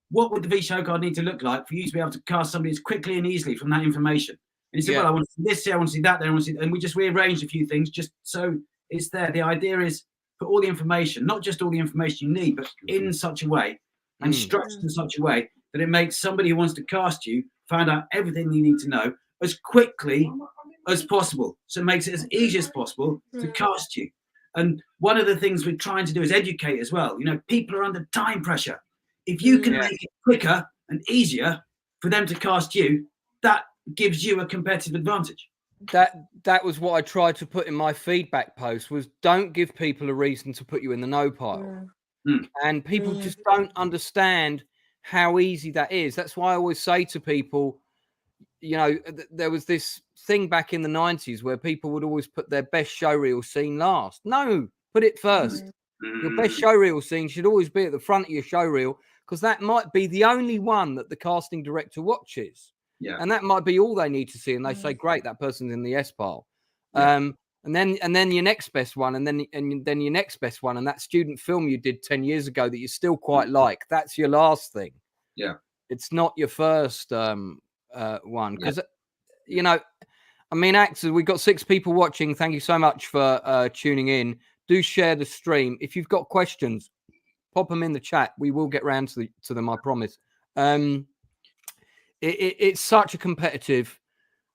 Speaker 11: what would the V-Showcard need to look like for you to be able to cast somebody as quickly and easily from that information? And he said, well, I want to see this, I want to see that, I want to see, and we just rearranged a few things just so it's there. The idea is put all the information, not just all the information you need, but in such a way and structured in such a way that it makes somebody who wants to cast you find out everything you need to know as quickly as possible. So it makes it as easy as possible to cast you. And one of the things we're trying to do is educate as well. You know, people are under time pressure. If you can make it quicker and easier for them to cast you, that gives you a competitive advantage.
Speaker 2: That was what I tried to put in my feedback post, was don't give people a reason to put you in the no pile. And people just don't understand how easy that is. That's why I always say to people, you know, there was this thing back in the 90s where people would always put their best showreel scene last. No, put it first. Your best showreel scene should always be at the front of your showreel, because that might be the only one that the casting director watches.
Speaker 11: Yeah.
Speaker 2: And that might be all they need to see. And they say, great, that person's in the S pile. Yeah. And then your next best one, and then your next best one, and that student film you did 10 years ago that you still quite like, that's your last thing.
Speaker 11: Yeah.
Speaker 2: It's not your first one. Because, you know, I mean, actors, we've got 6 people watching. Thank you so much for tuning in. Do share the stream. If you've got questions, pop them in the chat. We will get round to them, I promise. It's such a competitive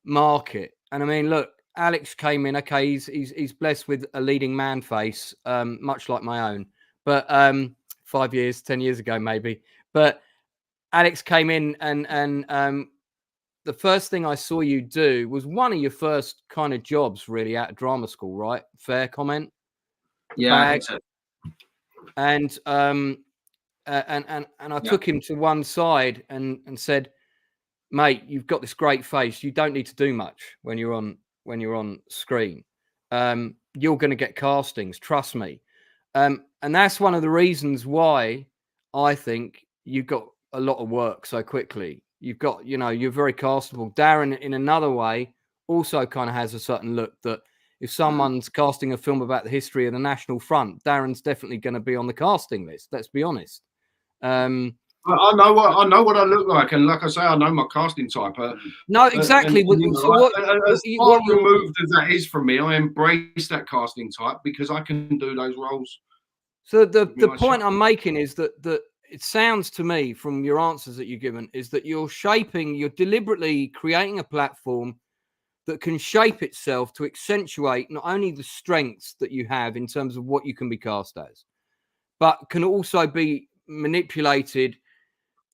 Speaker 2: market. And I mean, look, Alex came in. Okay, he's blessed with a leading man face, much like my own. But 5 years, 10 years ago, maybe. But Alex came in, and the first thing I saw you do was one of your first kind of jobs, really, out of drama school, right? Fair comment.
Speaker 11: Yeah, I think so.
Speaker 2: And I took him to one side and said, mate, you've got this great face. You don't need to do much when you're on screen. You're going to get castings, trust me. And that's one of the reasons why I think you got a lot of work so quickly. You've got, you know, you're very castable. Darren, in another way, also kind of has a certain look that if someone's casting a film about the history of the National Front, Darren's definitely going to be on the casting list. Let's be honest.
Speaker 4: I know what I look like, and like I say, I know my casting type.
Speaker 2: No, exactly.
Speaker 4: As far removed as that is from me, I embrace that casting type because I can do those roles.
Speaker 2: So the point I'm making is that it sounds to me from your answers that you've given is that you're deliberately creating a platform that can shape itself to accentuate not only the strengths that you have in terms of what you can be cast as, but can also be manipulated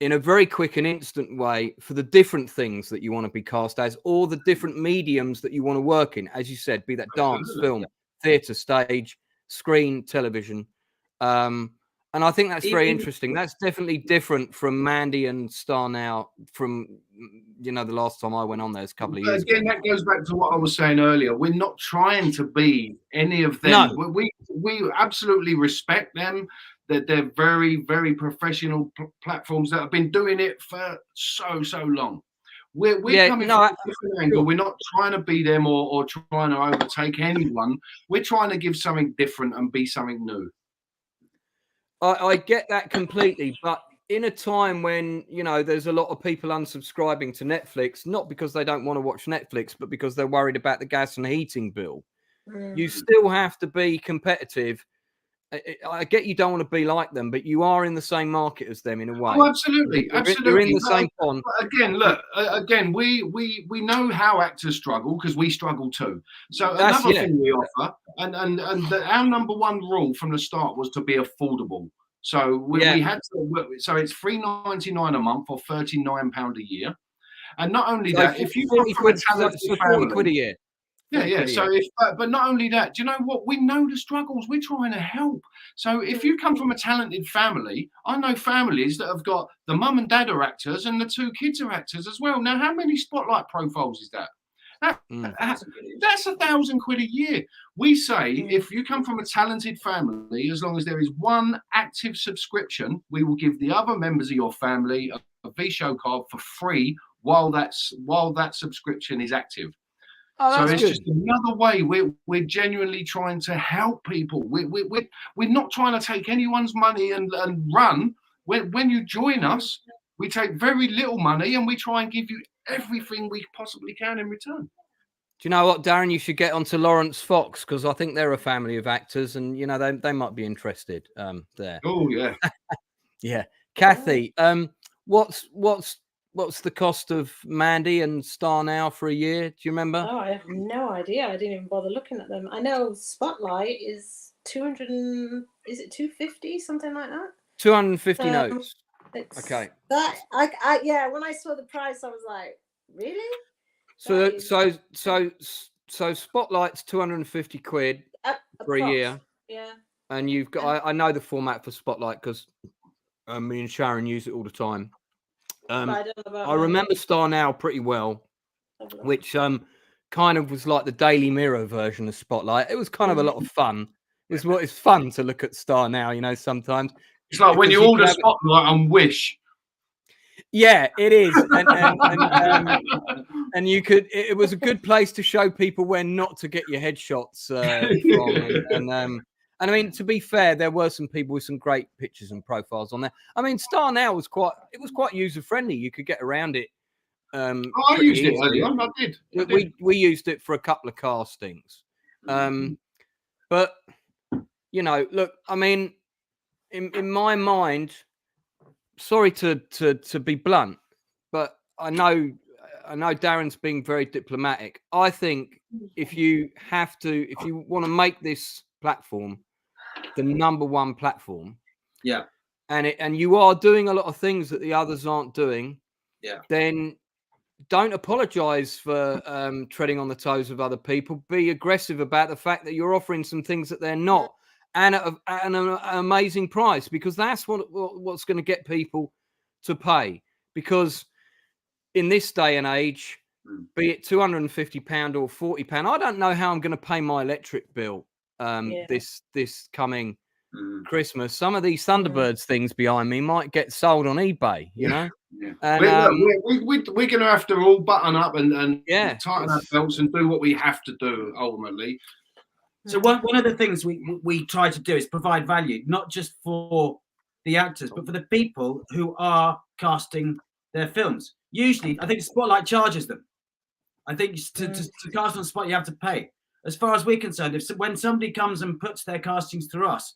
Speaker 2: in a very quick and instant way for the different things that you want to be cast as, or the different mediums that you want to work in. As you said, be that dance, film, theatre, stage, screen, television. And I think that's very interesting. That's definitely different from Mandy and Starnow from, you know, the last time I went on there a couple of years ago.
Speaker 4: Again, that goes back to what I was saying earlier. We're not trying to be any of them.
Speaker 2: No.
Speaker 4: We absolutely respect them. That they're very, very professional platforms that have been doing it for so long. We're coming from a different angle. We're not trying to be them or trying to overtake anyone. We're trying to give something different and be something new.
Speaker 2: I get that completely, but in a time when, you know, there's a lot of people unsubscribing to Netflix, not because they don't want to watch Netflix, but because they're worried about the gas and heating bill, you still have to be competitive. I get you don't want to be like them, but you are in the same market as them in a way.
Speaker 4: Oh, absolutely.
Speaker 2: You're in the same pond.
Speaker 4: Again, look, we know how actors struggle because we struggle too. So another thing we offer, and our number one rule from the start was to be affordable. So we had to. So it's $3.99 a month or £39 a year, and not only that, if you
Speaker 2: 40 quid a year.
Speaker 4: Yeah. So, but not only that, do you know what? We know the struggles. We're trying to help. So, if you come from a talented family, I know families that have got the mum and dad are actors and the 2 kids are actors as well. Now, how many spotlight profiles is that? That's £1,000 a year. We say if you come from a talented family, as long as there is one active subscription, we will give the other members of your family a V-Showcard for free while that subscription is active.
Speaker 2: Oh,
Speaker 4: so it's
Speaker 2: good.
Speaker 4: Just another way we're genuinely trying to help people. We're not trying to take anyone's money and run. When you join us, we take very little money and we try and give you everything we possibly can in return.
Speaker 2: Do you know what, Darren? You should get onto Lawrence Fox because I think they're a family of actors, and you know they might be interested there.
Speaker 4: Oh yeah,
Speaker 2: yeah. Cathy, what's what's the cost of Mandy and Starnow for a year? Do you remember?
Speaker 3: Oh, I have no idea. I didn't even bother looking at them. I know Spotlight is 200 and is it 250, something like that?
Speaker 2: 250 notes. Okay.
Speaker 3: That I yeah. When I saw the price, I was like, really?
Speaker 2: So Spotlight's 250 quid for a year.
Speaker 3: Yeah.
Speaker 2: And you've got I know the format for Spotlight because me and Sharon use it all the time. I remember Starnow pretty well, which kind of was like the Daily Mirror version of Spotlight. It was kind of a lot of fun. It's fun to look at Starnow, you know, sometimes.
Speaker 4: It's like when you order Spotlight on Wish.
Speaker 2: Yeah, it is. And you could, it was a good place to show people where not to get your headshots from. And I mean, to be fair, there were some people with some great pictures and profiles on there. I mean, Starnow was quite user friendly. You could get around it.
Speaker 4: I used it early on. I did.
Speaker 2: We used it for a couple of castings. But you know, look, I mean, in my mind, sorry to be blunt, but I know Darren's being very diplomatic. I think if you want to make this platform the #1 platform,
Speaker 11: yeah,
Speaker 2: and you are doing a lot of things that the others aren't doing,
Speaker 11: yeah,
Speaker 2: then don't apologize for treading on the toes of other people. Be aggressive about the fact that you're offering some things that they're not, and at an amazing price, because that's what's going to get people to pay. Because in this day and age, be it £250 or £40, I don't know how I'm going to pay my electric bill this coming Christmas. Some of these Thunderbirds things behind me might get sold on eBay, you know.
Speaker 4: Yeah. And, we're going to have to all button up and tighten our belts and do what we have to do ultimately.
Speaker 11: So one of the things we try to do is provide value, not just for the actors, but for the people who are casting their films. Usually, I think Spotlight charges them. I think to cast on Spot, you have to pay. As far as we're concerned, when somebody comes and puts their castings through us,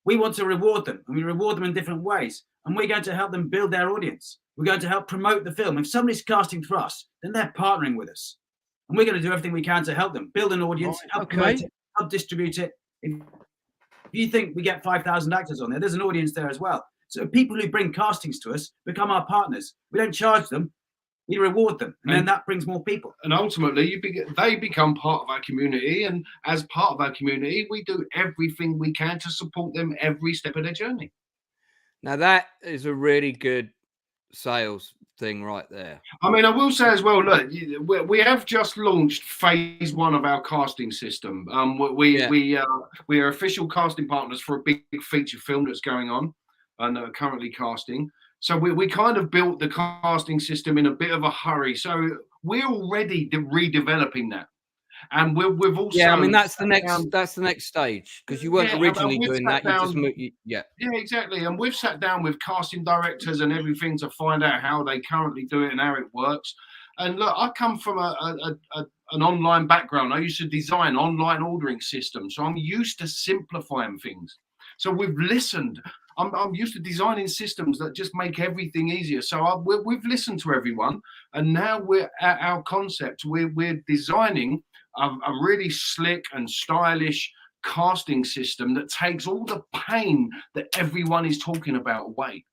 Speaker 11: we want to reward them, and we reward them in different ways. And we're going to help them build their audience. We're going to help promote the film. If somebody's casting through us, then they're partnering with us. And we're going to do everything we can to help them build an audience, help promote it, help distribute it. If you think we get 5,000 actors on there, there's an audience there as well. So people who bring castings to us become our partners. We don't charge them. We reward them, and then that brings more people.
Speaker 4: And ultimately, they become part of our community. And as part of our community, we do everything we can to support them every step of their journey.
Speaker 2: Now, that is a really good sales thing right there.
Speaker 4: I mean, I will say as well, look, we have just launched phase 1 of our casting system. We are official casting partners for a big feature film that's going on and currently casting. So we kind of built the casting system in a bit of a hurry. So we're already redeveloping that, and we've also
Speaker 2: I mean that's the next stage, because you weren't originally doing that. You just moved, yeah,
Speaker 4: exactly. And we've sat down with casting directors and everything to find out how they currently do it and how it works. And look, I come from an online background. I used to design online ordering systems, so I'm used to simplifying things. So we've listened. I'm used to designing systems that just make everything easier. So we've listened to everyone, and now we're at our concept. We're designing a really slick and stylish casting system that takes all the pain that everyone is talking about away.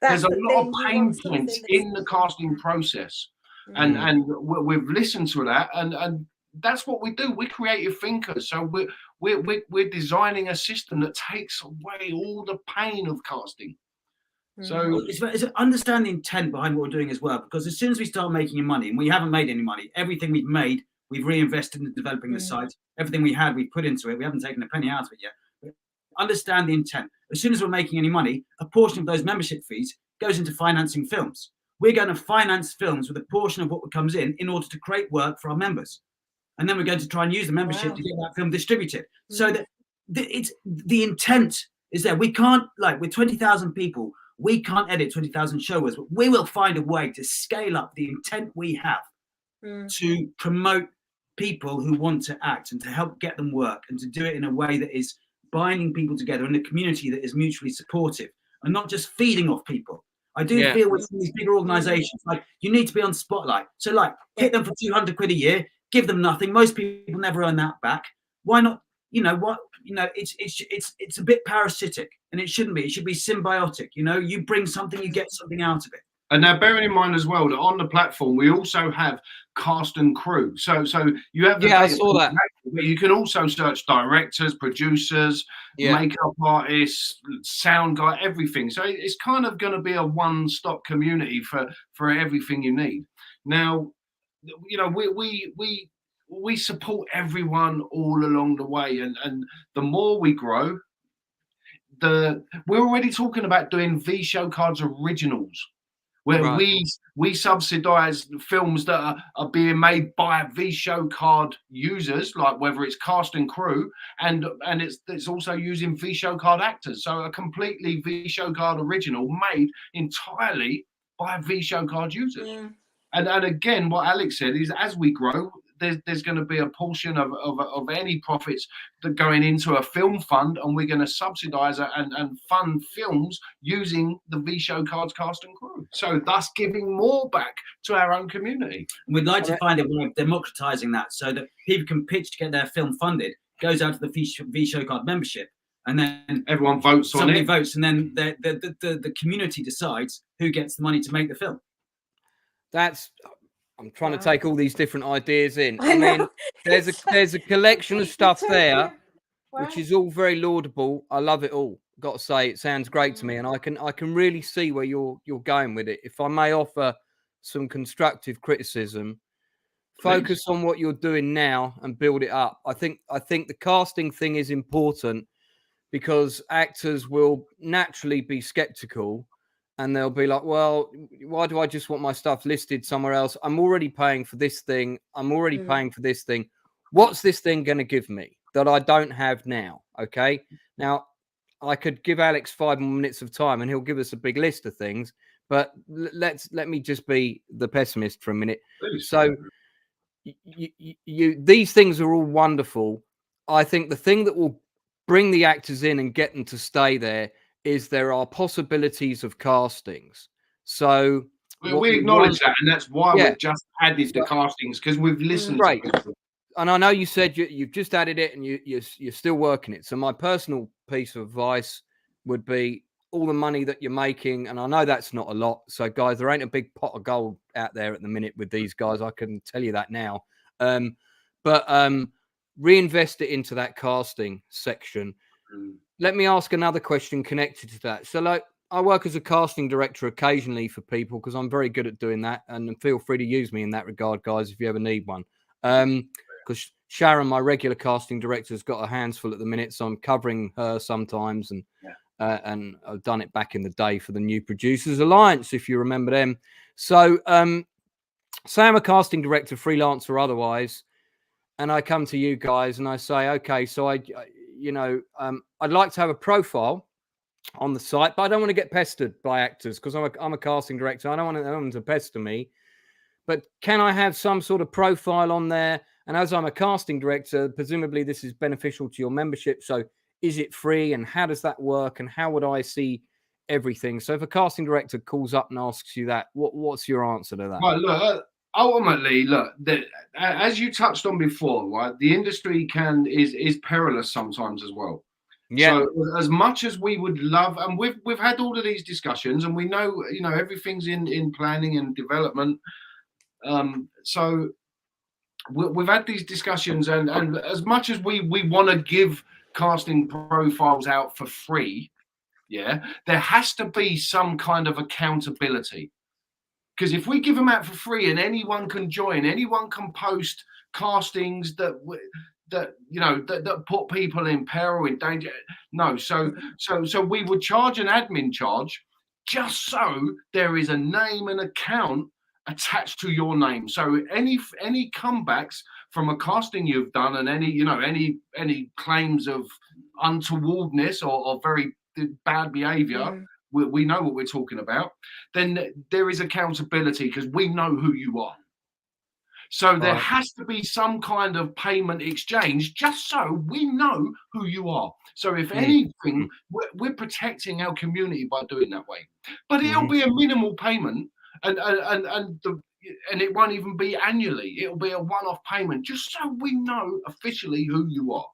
Speaker 4: There's a lot of pain points in the casting process, and we've listened to that, and that's what we do. We're creative thinkers, so we're designing a system that takes away all the pain of casting. So
Speaker 11: it's understand the intent behind what we're doing as well, because as soon as we start making money, and we haven't made any money, everything we've made, we've reinvested in developing the site. Everything we had, we've put into it. We haven't taken a penny out of it yet. But understand the intent. As soon as we're making any money, a portion of those membership fees goes into financing films. We're going to finance films with a portion of what comes in order to create work for our members. And then we're going to try and use the membership to get that film distributed. So that the intent is there. We can't, like with 20,000 people, we can't edit 20,000 showreels, but we will find a way to scale up the intent we have to promote people who want to act and to help get them work, and to do it in a way that is binding people together in a community that is mutually supportive and not just feeding off people. I do feel with some of these bigger organisations, like you need to be on Spotlight. So like, hit them for 200 quid a year, give them nothing. Most people never earn that back. Why not? You know what? You know, it's a bit parasitic, and it shouldn't be. It should be symbiotic. You know, you bring something, you get something out of it.
Speaker 4: And now, bearing in mind as well that on the platform we also have cast and crew. So you have
Speaker 2: I saw that.
Speaker 4: But you can also search directors, producers, makeup artists, sound guy, everything. So it's kind of going to be a one-stop community for everything you need. Now, you know, we support everyone all along the way, and the more we grow, we're already talking about doing V-Showcards originals, where we subsidize films that are being made by V-Showcard users, like whether it's cast and crew, and it's also using V-Showcard actors. So a completely V-Showcard original made entirely by V-Showcard users. And again, what Alex said is, as we grow, there's going to be a portion of any profits that going into a film fund, and we're going to subsidize and fund films using the V-Showcards cast and crew. So thus giving more back to our own community.
Speaker 11: And we'd like to find a way of democratizing that so that people can pitch to get their film funded, goes out to the V-Showcard membership, and then
Speaker 4: everyone votes on it.
Speaker 11: Somebody votes, and then the community decides who gets the money to make the film.
Speaker 2: I'm trying to take all these different ideas in. I mean, there's a collection of stuff there, which is all very laudable. I love it all. Got to say, it sounds great to me, and I can really see where you're going with it. If I may offer some constructive criticism, focus on what you're doing now and build it up. I think the casting thing is important because actors will naturally be skeptical. And they'll be like, well, why do I just want my stuff listed somewhere else? I'm already paying for this thing. I'm already paying for this thing. What's this thing going to give me that I don't have now? Okay. Now, I could give Alex 5 more minutes of time and he'll give us a big list of things. But let me just be the pessimist for a minute. Please. So these things are all wonderful. I think the thing that will bring the actors in and get them to stay there is there are possibilities of castings. So
Speaker 4: we acknowledge that, and that's why we've just added the castings, because we've listened to people.
Speaker 2: And I know you said you've just added it and you're still working it. So my personal piece of advice would be all the money that you're making, and I know that's not a lot. So guys, there ain't a big pot of gold out there at the minute with these guys. I can tell you that now. But reinvest it into that casting section. Let me ask another question connected to that. So, like, I work as a casting director occasionally for people because I'm very good at doing that. And feel free to use me in that regard, guys, if you ever need one. Because Sharon, my regular casting director, has got her hands full at the minute. So I'm covering her sometimes. And I've done it back in the day for the New Producers Alliance, if you remember them. So, say I'm a casting director, freelance or otherwise, and I come to you guys and I say, okay, so I'd like to have a profile on the site, but I don't want to get pestered by actors because I'm a casting director. I don't want them to pester me. But can I have some sort of profile on there? And as I'm a casting director, presumably this is beneficial to your membership. So is it free? And how does that work? And how would I see everything? So if a casting director calls up and asks you that, what's your answer to that?
Speaker 4: Well, look, ultimately, as you touched on before, right, the industry is perilous sometimes as well. Yeah. So as much as we would love, and we've had all of these discussions, and we know, everything's in planning and development. So we've had these discussions, and as much as we want to give casting profiles out for free, there has to be some kind of accountability. Because if we give them out for free and anyone can join, anyone can post castings that put people in peril, in danger. No, so we would charge an admin charge just so there is a name and account attached to your name. So any comebacks from a casting you've done, and any claims of untowardness or very bad behavior. We know what we're talking about, then there is accountability because we know who you are. So there has to be some kind of payment exchange, just so we know who you are. So if anything, we're protecting our community by doing that way. But it'll be a minimal payment, and it won't even be annually. It'll be a one-off payment, just so we know officially who you are.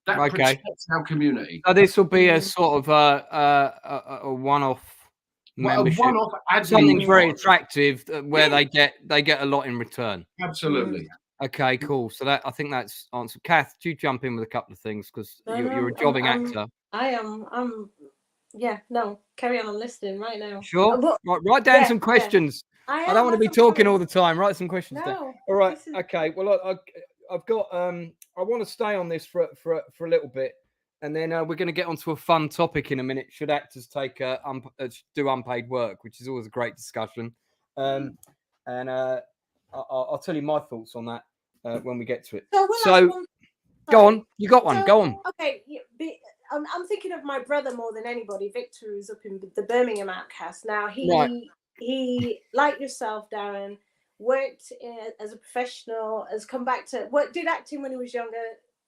Speaker 4: That protects our community.
Speaker 2: So this will be a sort of a one-off membership,
Speaker 4: one-off
Speaker 2: something very attractive where they get a lot in return.
Speaker 4: Absolutely.
Speaker 2: Okay, cool. So that I think that's answered. Kath, do you jump in with a couple of things because you're a jobbing actor?
Speaker 3: I am. Yeah. No. Carry on. I'm listening right now.
Speaker 2: Sure. Write down some questions.
Speaker 3: Yeah.
Speaker 2: I don't want to be talking all the time. Write some questions down.
Speaker 3: No,
Speaker 2: all right. Okay. Well, I've got. I want to stay on this for a little bit, and then we're going to get onto a fun topic in a minute. Should actors take do unpaid work, which is always a great discussion. And I'll tell you my thoughts on that when we get to it. So go on. You got one. Go on.
Speaker 3: Okay. I'm thinking of my brother more than anybody, Victor, who's up in the Birmingham Outcast. Now, he like yourself, Darren, worked as a professional, has come back to did acting when he was younger,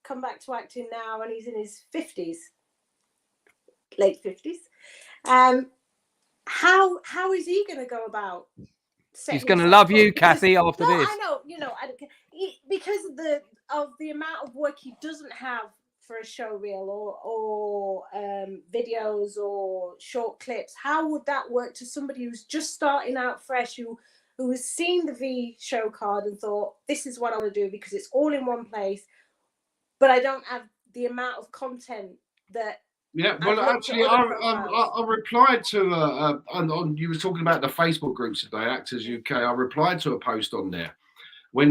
Speaker 3: come back to acting now, and he's in his 50s, late 50s. How is he going to go about?
Speaker 2: He's going to love you, Cathy, after this.
Speaker 3: I know, because of the amount of work he doesn't have for a show reel or videos or short clips. How would that work to somebody who's just starting out fresh, who has seen the V-Showcard and thought, this is what I want to do because it's all in one place, but I don't have the amount of content that.
Speaker 4: Yeah, well, actually, I replied to you were talking about the Facebook groups today, Actors UK. I replied to a post on there when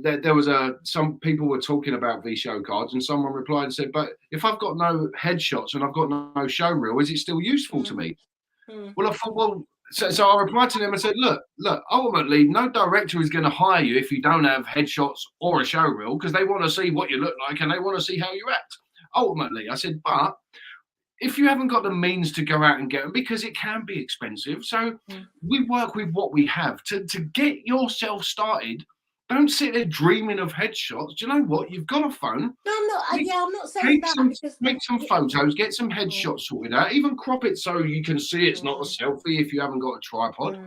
Speaker 4: there was some people were talking about V-Showcards, and someone replied and said, "But if I've got no headshots and I've got no show reel, is it still useful to me?" Well, I thought, well, so I replied to them and said, look, ultimately, no director is going to hire you if you don't have headshots or a show reel, because they want to see what you look like and they want to see how you act. Ultimately, I said, but if you haven't got the means to go out and get them, because it can be expensive, so we work with what we have to get yourself started. Don't sit there dreaming of headshots. Do you know what? You've got a phone.
Speaker 3: No, I'm not saying that.
Speaker 4: Make some photos, get some headshots sorted out, even crop it so you can see it's not a selfie if you haven't got a tripod.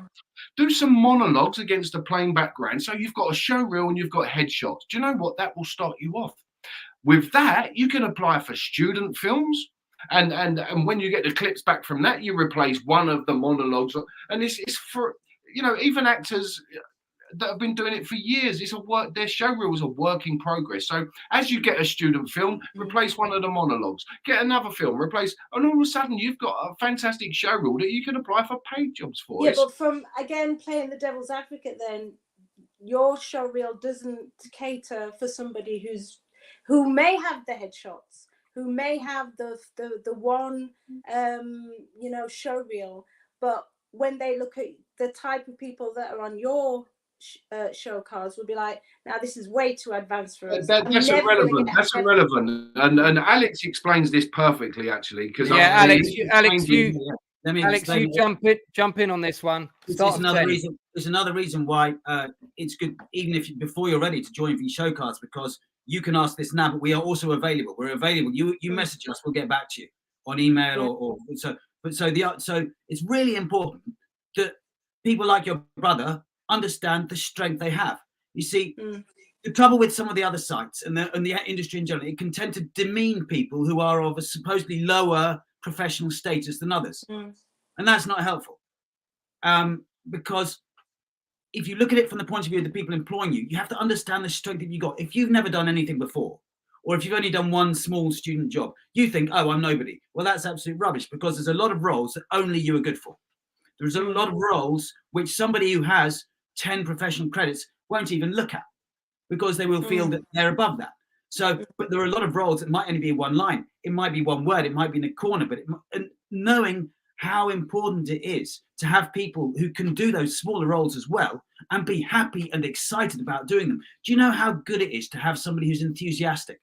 Speaker 4: Do some monologues against a plain background so you've got a show reel and you've got headshots. Do you know what? That will start you off. With that, you can apply for student films. And when you get the clips back from that, you replace one of the monologues. And it's for, even actors that have been doing it for years. Their show reel is a work in progress. So as you get a student film, replace one of the monologues, get another film, replace, and all of a sudden you've got a fantastic show reel that you can apply for paid jobs for.
Speaker 3: Yeah, but from, again, playing the devil's advocate then, your show reel doesn't cater for somebody who may have the headshots, who may have the one show reel, but when they look at the type of people that are on your show cards, will be like, now this is way too advanced for us.
Speaker 4: That's irrelevant. That's irrelevant. And Alex explains this perfectly, actually, because
Speaker 2: Alex, you jump in on this one.
Speaker 11: It's another reason why it's good, even if before you're ready to join V-Showcards, because you can ask this now, but we are also available. We're available. You message us, we'll get back to you on email so it's really important that people like your brother understand the strength they have. You see, the trouble with some of the other sites and the industry in general, it can tend to demean people who are of a supposedly lower professional status than others, and that's not helpful. Because if you look at it from the point of view of the people employing you, you have to understand the strength that you got. If you've never done anything before, or if you've only done one small student job, you think, oh, I'm nobody. Well, that's absolute rubbish, because there's a lot of roles that only you are good for. There's a lot of roles which somebody who has 10 professional credits won't even look at, because they will feel that they're above that. So, but there are a lot of roles that might only be one line. It might be one word. It might be in a corner. And knowing how important it is to have people who can do those smaller roles as well and be happy and excited about doing them. Do you know how good it is to have somebody who's enthusiastic?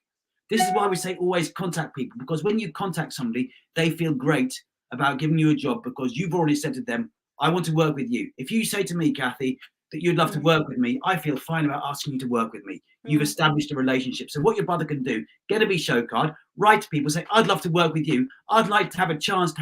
Speaker 11: This is why we say always contact people, because when you contact somebody, they feel great about giving you a job, because you've already said to them, I want to work with you. If you say to me, Cathy, that you'd love to work with me, I feel fine about asking you to work with me. You've established a relationship. So what your brother can do, get a V-Show card, write to people, say, I'd love to work with you. I'd like to have a chance.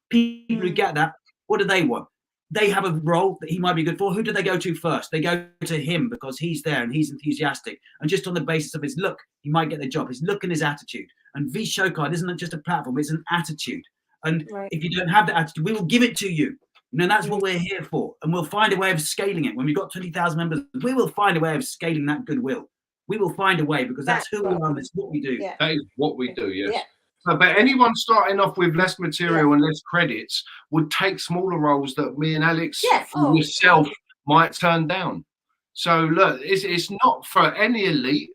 Speaker 11: People who get that, what do they want? They have a role that he might be good for. Who do they go to first? They go to him because he's there and he's enthusiastic. And just on the basis of his look, he might get the job. His look and his attitude. And V-Showcard isn't just a platform, it's an attitude. And if you don't have that attitude, we will give it to you. You know, that's what we're here for. And we'll find a way of scaling it. When we've got 20,000 members, we will find a way of scaling that goodwill. We will find a way because that's who we are and that's what we do.
Speaker 3: Yeah.
Speaker 4: That is what we do, yes. But anyone starting off with less material and less credits would take smaller roles that me and Alex and yourself might turn down. So look, it's not for any elite.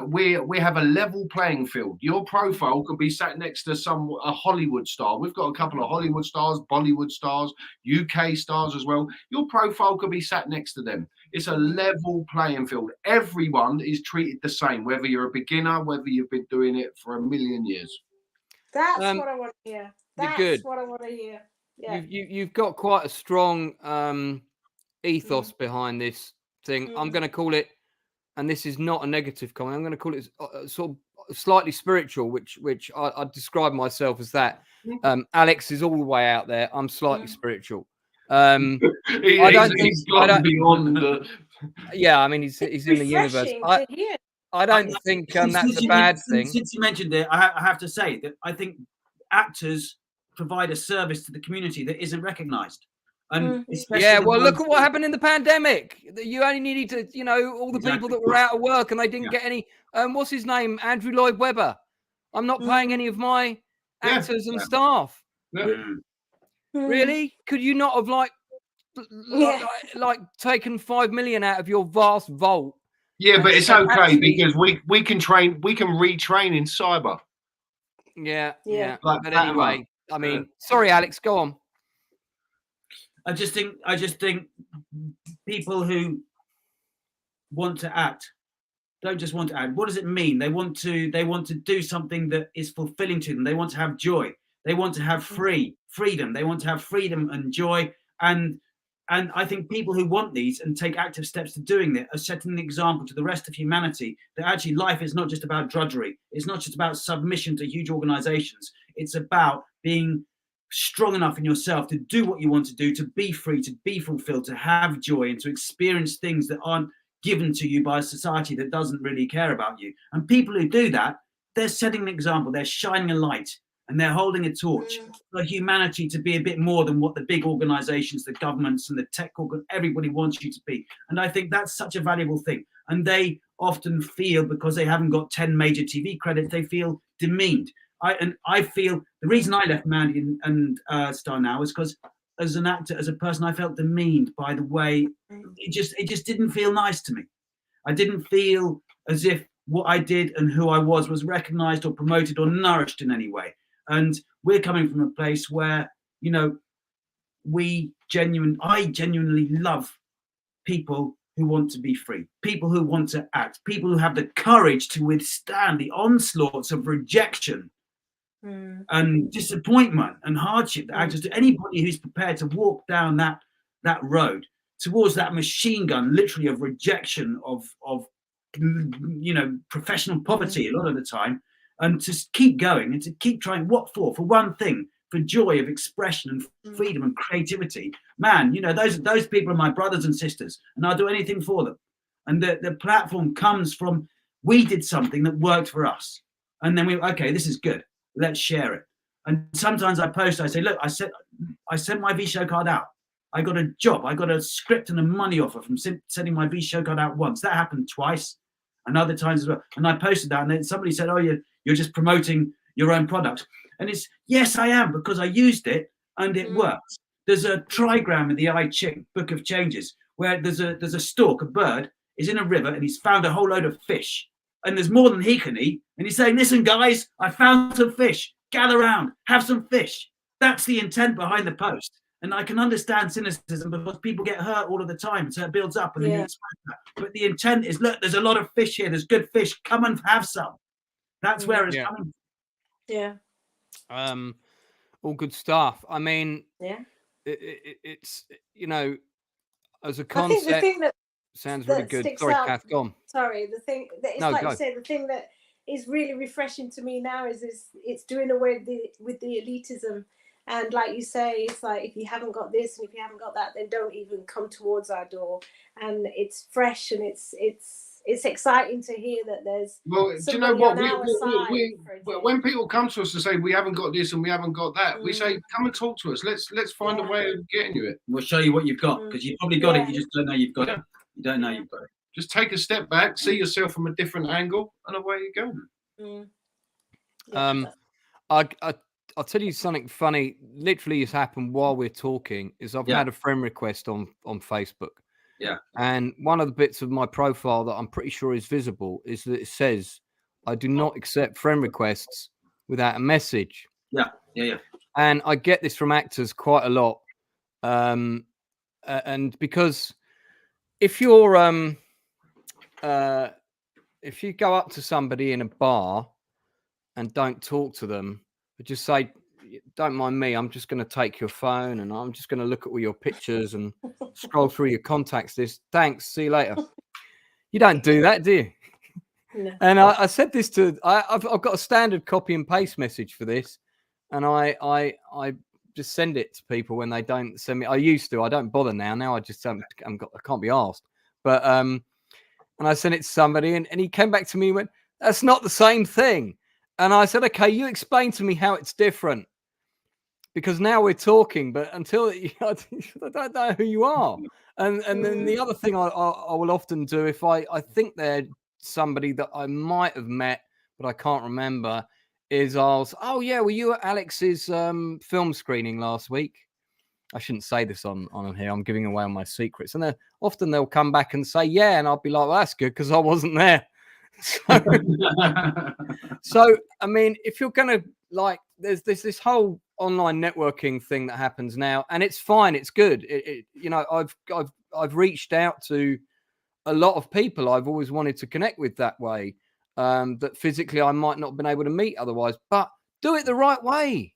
Speaker 4: We have a level playing field. Your profile could be sat next to a Hollywood star. We've got a couple of Hollywood stars, Bollywood stars, UK stars as well. Your profile could be sat next to them. It's a level playing field. Everyone is treated the same, whether you're a beginner, whether you've been doing it for a million years.
Speaker 3: That's what I want to hear. That's what I want to hear. Yeah.
Speaker 2: You've got quite a strong ethos behind this thing. I'm going to call it, and this is not a negative comment, I'm going to call it sort of slightly spiritual, which I describe myself as that. Alex is all the way out there. I'm slightly spiritual. I don't think yeah, I mean, he's in the universe. I don't think that's a bad thing.
Speaker 11: Since you mentioned it, I have to say that I think actors provide a service to the community that isn't recognised. And
Speaker 2: well, look at what happened in the pandemic. You only needed to, you know, all the people that were out of work and they didn't get any. What's his name? Andrew Lloyd Webber. I'm not paying any of my actors and staff. Really? Could you not have like taken 5 million out of your vast vault?
Speaker 4: Yeah, but it's okay because we can retrain in cyber.
Speaker 2: Yeah.
Speaker 4: Like
Speaker 2: but anyway, I mean, sorry, Alex, go on.
Speaker 11: I just think people who want to act don't just want to act. What does it mean? They want to do something that is fulfilling to them. They want to have joy. They want to have freedom. They want to have freedom and joy. And I think people who want these and take active steps to doing it are setting an example to the rest of humanity that actually life is not just about drudgery. It's not just about submission to huge organizations. It's about being strong enough in yourself to do what you want to do, to be free, to be fulfilled, to have joy, and to experience things that aren't given to you by a society that doesn't really care about you. And people who do that, they're setting an example. They're shining a light. And they're holding a torch for humanity to be a bit more than what the big organizations, the governments and the tech, everybody wants you to be. And I think that's such a valuable thing. And they often feel, because they haven't got 10 major TV credits, they feel demeaned. I feel the reason I left Mandy and Starnow is because as an actor, as a person, I felt demeaned by the way it just didn't feel nice to me. I didn't feel as if what I did and who I was recognized or promoted or nourished in any way. And we're coming from a place where, you know, I genuinely love people who want to be free, people who want to act, people who have the courage to withstand the onslaughts of rejection and disappointment and hardship that actors do. Anybody who's prepared to walk down that road towards that machine gun, literally, of rejection, of you know, professional poverty a lot of the time, and to keep going and to keep trying. What for? For one thing, for joy of expression and freedom and creativity. Man, you know, those people are my brothers and sisters, and I'll do anything for them. And the platform comes from, we did something that worked for us, and then okay, this is good. Let's share it. And sometimes I post, I say, look, I sent my V-Show card out. I got a job. I got a script and a money offer from sending my V-Show card out once. That happened twice, and other times as well. And I posted that, and then somebody said, oh, you're just promoting your own product. And it's, yes, I am, because I used it and it works. There's a trigram in the I Ching Book of Changes where there's a stork, a bird, is in a river and he's found a whole load of fish. And there's more than he can eat. And he's saying, listen, guys, I found some fish. Gather round, have some fish. That's the intent behind the post. And I can understand cynicism because people get hurt all of the time. So it builds up and then you expect that. But the intent is, look, there's a lot of fish here. There's good fish. Come and have some. That's where it's coming from.
Speaker 3: Yeah.
Speaker 2: All good stuff. I mean, it's, you know, as a
Speaker 3: I think
Speaker 2: concept,
Speaker 3: the thing that
Speaker 2: sounds really good.
Speaker 3: sticks
Speaker 2: Sorry,
Speaker 3: out.
Speaker 2: Kath, go on.
Speaker 3: Sorry, the thing that it's
Speaker 2: No,
Speaker 3: like
Speaker 2: go.
Speaker 3: you say, the thing that is really refreshing to me now is it's doing away with the elitism. And like you say, it's like if you haven't got this and if you haven't got that, then don't even come towards our door. And it's fresh and it's exciting to hear that there's
Speaker 4: Well, do you know
Speaker 3: somebody
Speaker 4: what?
Speaker 3: on our side for a change.
Speaker 4: When people come to us and say we haven't got this and we haven't got that, we say, come and talk to us. Let's find a way of getting you it.
Speaker 11: We'll show you what you've got, because you've probably got it. You just don't know you've got it. You don't know you've got it.
Speaker 4: Just take a step back, see yourself from a different angle, and away you go.
Speaker 2: I'll tell you something funny. Literally, has happened while we're talking. Is I've had a friend request on Facebook.
Speaker 11: Yeah.
Speaker 2: And one of the bits of my profile that I'm pretty sure is visible is that it says, "I do not accept friend requests without a message."
Speaker 11: Yeah.
Speaker 2: And I get this from actors quite a lot. And because if you're if you go up to somebody in a bar and don't talk to them, but just say, "Don't mind me, I'm just going to take your phone and I'm just going to look at all your pictures and scroll through your contacts list. Thanks, see you later." You don't do that, do you?
Speaker 3: No.
Speaker 2: And I said this to, I've got a standard copy and paste message for this, and I just send it to people when they don't send me. I used to, I don't bother now. Now I just I can't be asked. But and I sent it to somebody, and he came back to me and went, "That's not the same thing." And I said, "Okay, you explain to me how it's different, because now we're talking, but until I don't know who you are." And then the other thing I will often do, if I think they're somebody that I might have met but I can't remember, is I'll say, "Oh yeah, were you at Alex's film screening last week?" I shouldn't say this on here. I'm giving away all my secrets. And often they'll come back and say, "Yeah," and I'll be like, "Well, that's good because I wasn't there." So I mean, if you're gonna there's this whole online networking thing that happens now, and it's fine, it's good. I've reached out to a lot of people I've always wanted to connect with that way, that physically I might not have been able to meet otherwise. But do it the right way.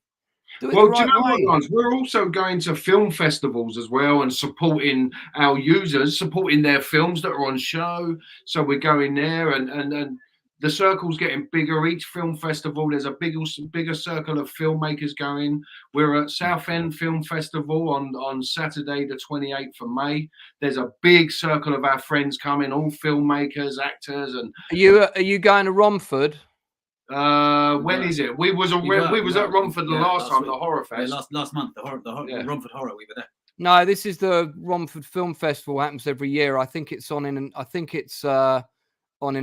Speaker 4: Well, do you know what, Lance? We're also going to film festivals as well and supporting our users, supporting their films that are on show. So we're going there, and the circle's getting bigger. Each film festival, there's a bigger circle of filmmakers going. We're at Southend Film Festival on Saturday, the 28th of May. There's a big circle of our friends coming, all filmmakers, actors, and
Speaker 2: Are you going to Romford?
Speaker 4: When is it? We was at Romford last time, the horror fest.
Speaker 11: Last month, the Romford Horror, we were there.
Speaker 2: No, this is the Romford Film Festival. Happens every year. I think it's on in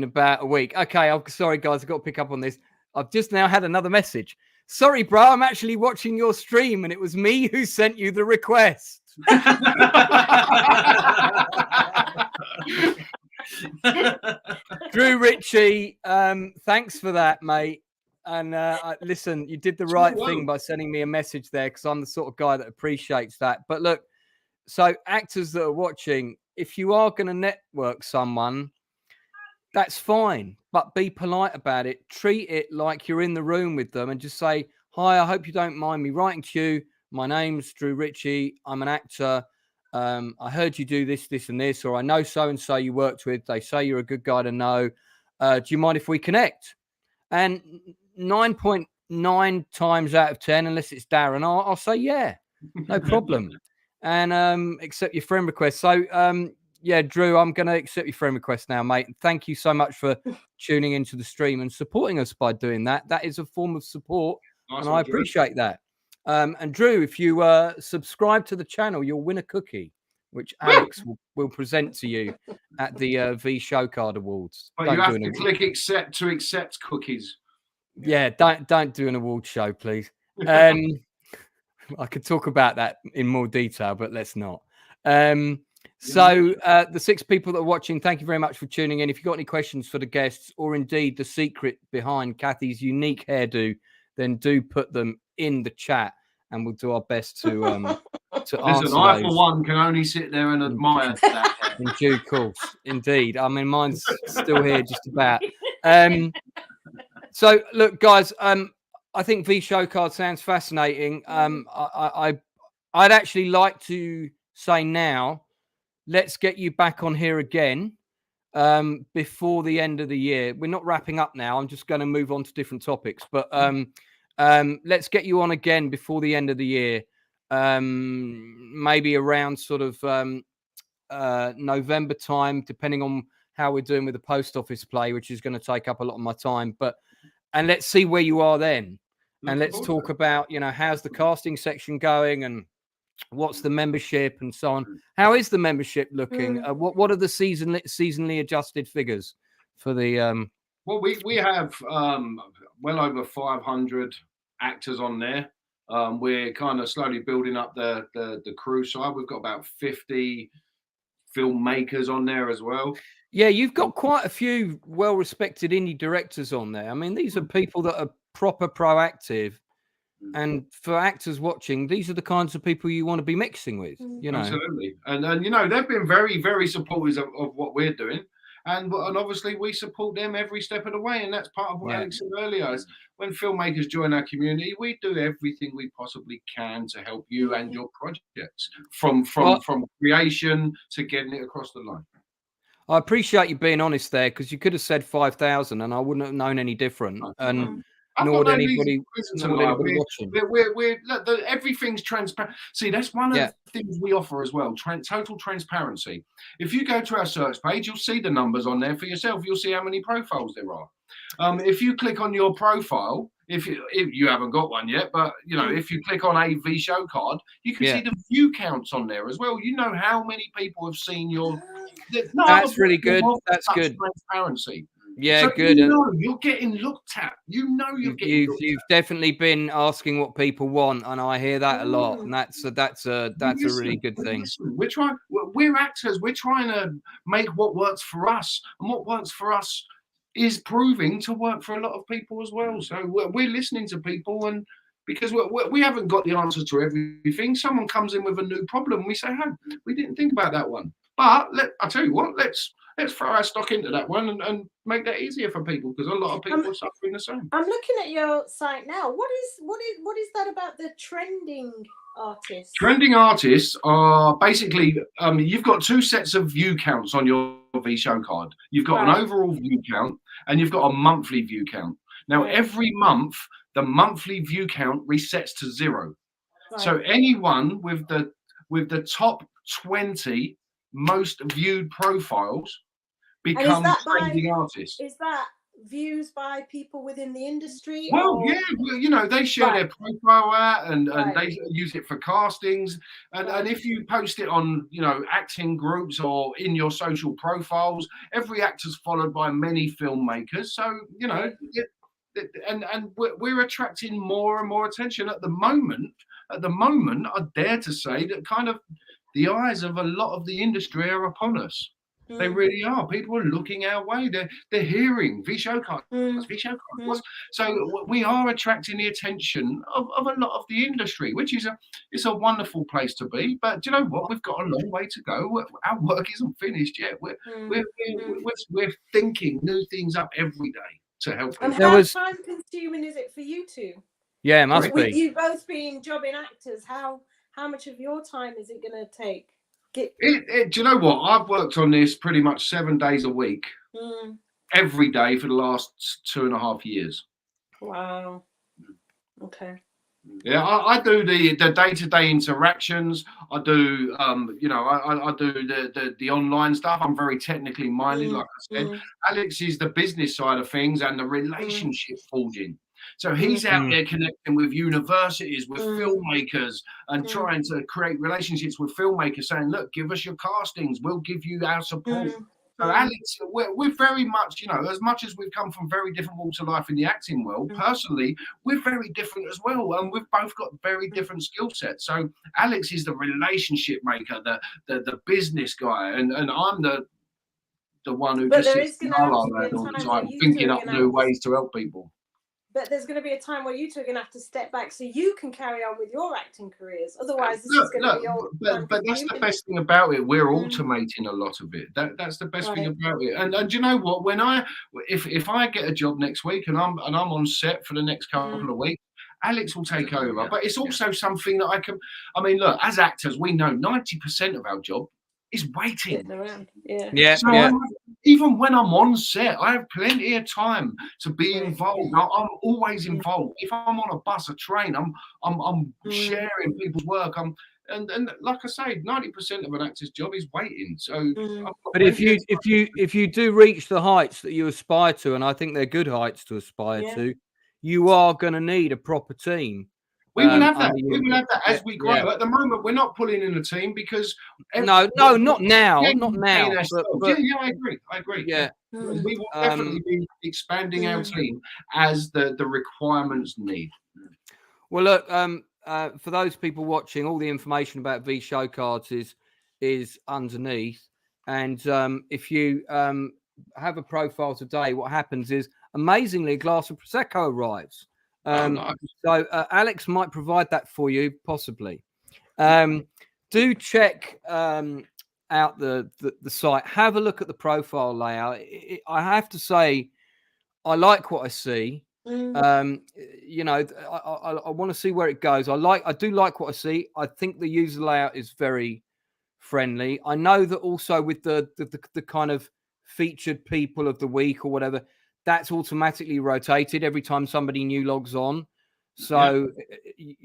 Speaker 2: about a week. Okay, I'm sorry guys, I've got to pick up on this. I've just now had another message. "Sorry, bro, I'm actually watching your stream and it was me who sent you the request." Drew Ritchie, thanks for that, mate. And listen, you did the right thing by sending me a message there, because I'm the sort of guy that appreciates that. But look, so actors that are watching, if you are going to network someone, that's fine, but be polite about it. Treat it like you're in the room with them and just say, "Hi, I hope you don't mind me writing to you. My name's Drew Ritchie. I'm an actor. I heard you do this, this, and this, or I know so-and-so you worked with. They say you're a good guy to know. Do you mind if we connect?" And 9.9 times out of 10, unless it's Darren, I'll say, "Yeah, no problem." And accept your friend request. So, yeah, Drew, I'm going to accept your friend request now, mate. Thank you so much for tuning into the stream and supporting us by doing that. That is a form of support, and I appreciate that. And Drew, if you subscribe to the channel, you'll win a cookie, which Alex will present to you at the V-Showcard Awards.
Speaker 4: But you have to click accept to accept cookies.
Speaker 2: Yeah, don't do an award show, please. I could talk about that in more detail, but let's not. So the 6 people that are watching, thank you very much for tuning in. If you've got any questions for the guests, or indeed the secret behind Cathy's unique hairdo, then do put them in the chat and we'll do our best to answer
Speaker 4: Listen, I,
Speaker 2: those.
Speaker 4: for one, can only sit there and admire that.
Speaker 2: In due course, indeed. I mean, mine's still here just about. So, look, guys, I think V-Showcard sounds fascinating. I'd actually like to say now let's get you back on here again before the end of the year. We're not wrapping up now. I'm just going to move on to different topics, but let's get you on again before the end of the year. Maybe around sort of November time, depending on how we're doing with the post office play, which is going to take up a lot of my time. And let's see where you are then. And let's talk about, how's the casting section going and what's the membership and so on. How is the membership looking? What are the seasonally adjusted figures for the?
Speaker 4: Well, we have well over 500 actors on there. We're kind of slowly building up the crew side. We've got about 50 filmmakers on there as well.
Speaker 2: Yeah, you've got quite a few well-respected indie directors on there. I mean, these are people that are proper proactive. And for actors watching, these are the kinds of people you want to be mixing with,
Speaker 4: Absolutely. And they've been very, very supportive of what we're doing. And obviously we support them every step of the way. And that's part of what Alex said earlier is when filmmakers join our community, we do everything we possibly can to help you and your projects from creation to getting it across the line.
Speaker 2: I appreciate you being honest there, because you could have said 5,000 and I wouldn't have known any different. And nor would anybody watching.
Speaker 4: Everything's transparent. See, that's one of the things we offer as well. Total transparency. If you go to our search page, you'll see the numbers on there for yourself. You'll see how many profiles there are. If you click on your profile, if you haven't got one yet, but if you click on a V-Showcard, you can see the view counts on there as well. You know how many people have seen your.
Speaker 2: That's really good. That's good.
Speaker 4: Transparency.
Speaker 2: Yeah,
Speaker 4: so
Speaker 2: good.
Speaker 4: You're getting looked at. You've
Speaker 2: definitely been asking what people want, and I hear that a lot. And that's a really good thing.
Speaker 4: We're actors. We're trying to make what works for us, and what works for us is proving to work for a lot of people as well. So we're listening to people, and because we haven't got the answer to everything, someone comes in with a new problem. We say, "Hey, we didn't think about that one." But I tell you what, let's throw our stock into that one and make that easier for people, because a lot of people are suffering the same.
Speaker 3: I'm looking at your site now. What is that about the trending artists?
Speaker 4: Trending artists are basically you've got two sets of view counts on your V-Showcard. You've got an overall view count and you've got a monthly view count. Now every month the monthly view count resets to 0. So anyone with the top 20 most viewed profiles become trending artists.
Speaker 3: Is that views by people within the industry?
Speaker 4: Well, they share their profile out and they use it for castings. And if you post it on, acting groups or in your social profiles, every actor's followed by many filmmakers. So, and we're attracting more and more attention at the moment. I dare to say that kind of the eyes of a lot of the industry are upon us. They really are. People are looking our way. They're hearing V-Showcards, V-Showcards. So we are attracting the attention of a lot of the industry, which is a wonderful place to be. But do you know what? We've got a long way to go. Our work isn't finished yet. We're thinking new things up every day to help.
Speaker 3: And how time consuming is it for you two?
Speaker 2: Yeah, it must be.
Speaker 3: With you both being jobbing actors, how much of your time is it going to take?
Speaker 4: Do you know what? I've worked on this pretty much 7 days a week, every day for the last 2.5 years.
Speaker 3: Wow. Okay.
Speaker 4: Yeah, I do the day-to-day interactions. I do, I do the online stuff. I'm very technically minded, like I said. Alex is the business side of things and the relationship forging. So he's out there connecting with universities, with filmmakers, and trying to create relationships with filmmakers, saying, look, give us your castings, we'll give you our support. So Alex, we're very much, as much as we've come from very different walks of life in the acting world, personally, we're very different as well. And we've both got very different skill sets. So Alex is the relationship maker, the business guy, and I'm the one who just sits all the time, thinking up new ways to help people.
Speaker 3: But there's going to be a time where you two are going to have to step back so you can carry on with your acting careers. Otherwise, this is going to be all.
Speaker 4: But that's the best thing about it. We're automating a lot of it. That's the best thing about it. And do you know what? When if I get a job next week and I'm on set for the next couple of weeks, Alex will take over. But it's also something that I mean, look, as actors, we know 90% of our job is waiting.
Speaker 3: Sitting around. Yeah.
Speaker 2: Yeah,
Speaker 4: So
Speaker 2: yeah.
Speaker 4: even when I'm on set, I have plenty of time to be involved. I'm always involved. If I'm on a bus, a train, I'm sharing people's work. And like I say, 90% of an actor's job is waiting. So,
Speaker 2: but if you do reach the heights that you aspire to, and I think they're good heights to aspire to, you are going to need a proper team.
Speaker 4: We will have that. We will have that as we grow.
Speaker 2: Yeah.
Speaker 4: At the moment, we're not pulling in a team because
Speaker 2: no, not now, not now. But,
Speaker 4: yeah, I agree.
Speaker 2: Yeah,
Speaker 4: we will definitely be expanding our team as the requirements need.
Speaker 2: Well, look, for those people watching, all the information about V-Showcards is underneath, and if you have a profile today, what happens is amazingly a glass of prosecco arrives.
Speaker 4: Nice.
Speaker 2: So Alex might provide that for you, possibly. Do check out the site. Have a look at the profile layout. I have to say, I like what I see. You know, I want to see where it goes. I do like what I see. I think the user layout is very friendly. I know that also with the kind of featured people of the week or whatever, that's automatically rotated every time somebody new logs on. So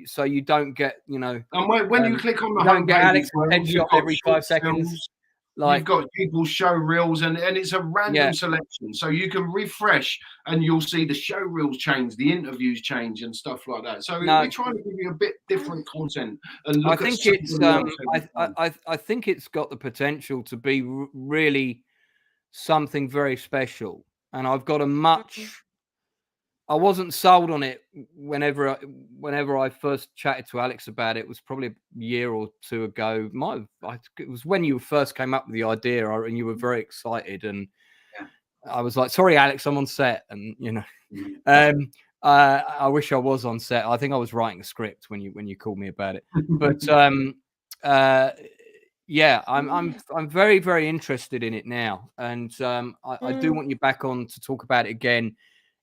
Speaker 2: so you don't get, you know,
Speaker 4: and when you click on the
Speaker 2: don't get
Speaker 4: homepage,
Speaker 2: Alex headshot every 5 seconds. Like,
Speaker 4: you've got people's show reels and it's a random selection, so you can refresh and you'll see the show reels change, the interviews change, and stuff like that. So we're trying to give you a bit different content. And look I
Speaker 2: think it's got the potential to be really something very special. And I've got a much. I wasn't sold on it whenever I first chatted to Alex about it. It was probably a year or two ago. It was when you first came up with the idea, and you were very excited. And I was like, "Sorry, Alex, I'm on set." And you know, I wish I was on set. I think I was writing a script when you called me about it. But yeah, I'm very, very interested in it now, and I do want you back on to talk about it again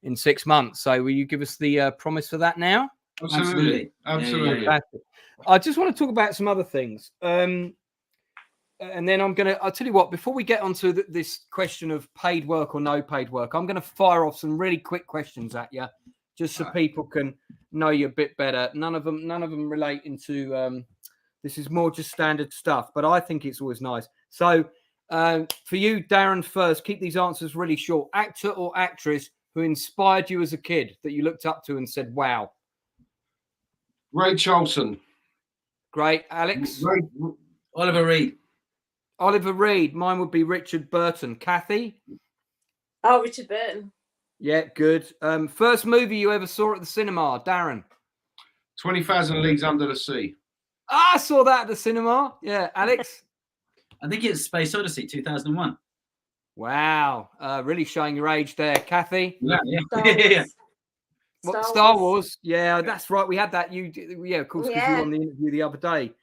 Speaker 2: in 6 months. So will you give us the promise for that now?
Speaker 4: Absolutely.
Speaker 2: Yeah. I just want to talk about some other things. And then I'll tell you what, before we get onto this question of paid work or no paid work, I'm going to fire off some really quick questions at you, just so people can know you a bit better. None of them relating to, this is more just standard stuff, but I think it's always nice. So for you, Darren, first, keep these answers really short. Actor or actress who inspired you as a kid that you looked up to and said, wow?
Speaker 4: Ray Charlson.
Speaker 2: Great. Alex?
Speaker 11: Oliver Reed.
Speaker 2: Oliver Reed. Mine would be Richard Burton. Cathy?
Speaker 3: Oh, Richard Burton.
Speaker 2: Yeah, good. First movie you ever saw at the cinema, Darren?
Speaker 4: 20,000 Leagues Under the Sea.
Speaker 2: I saw that at the cinema. Yeah, Alex?
Speaker 11: I think it's Space Odyssey, 2001.
Speaker 2: Wow, really showing your age there, Cathy.
Speaker 11: Yeah.
Speaker 2: Star Wars. Yeah, that's right. We had that. Of course, because you were on the interview the other day.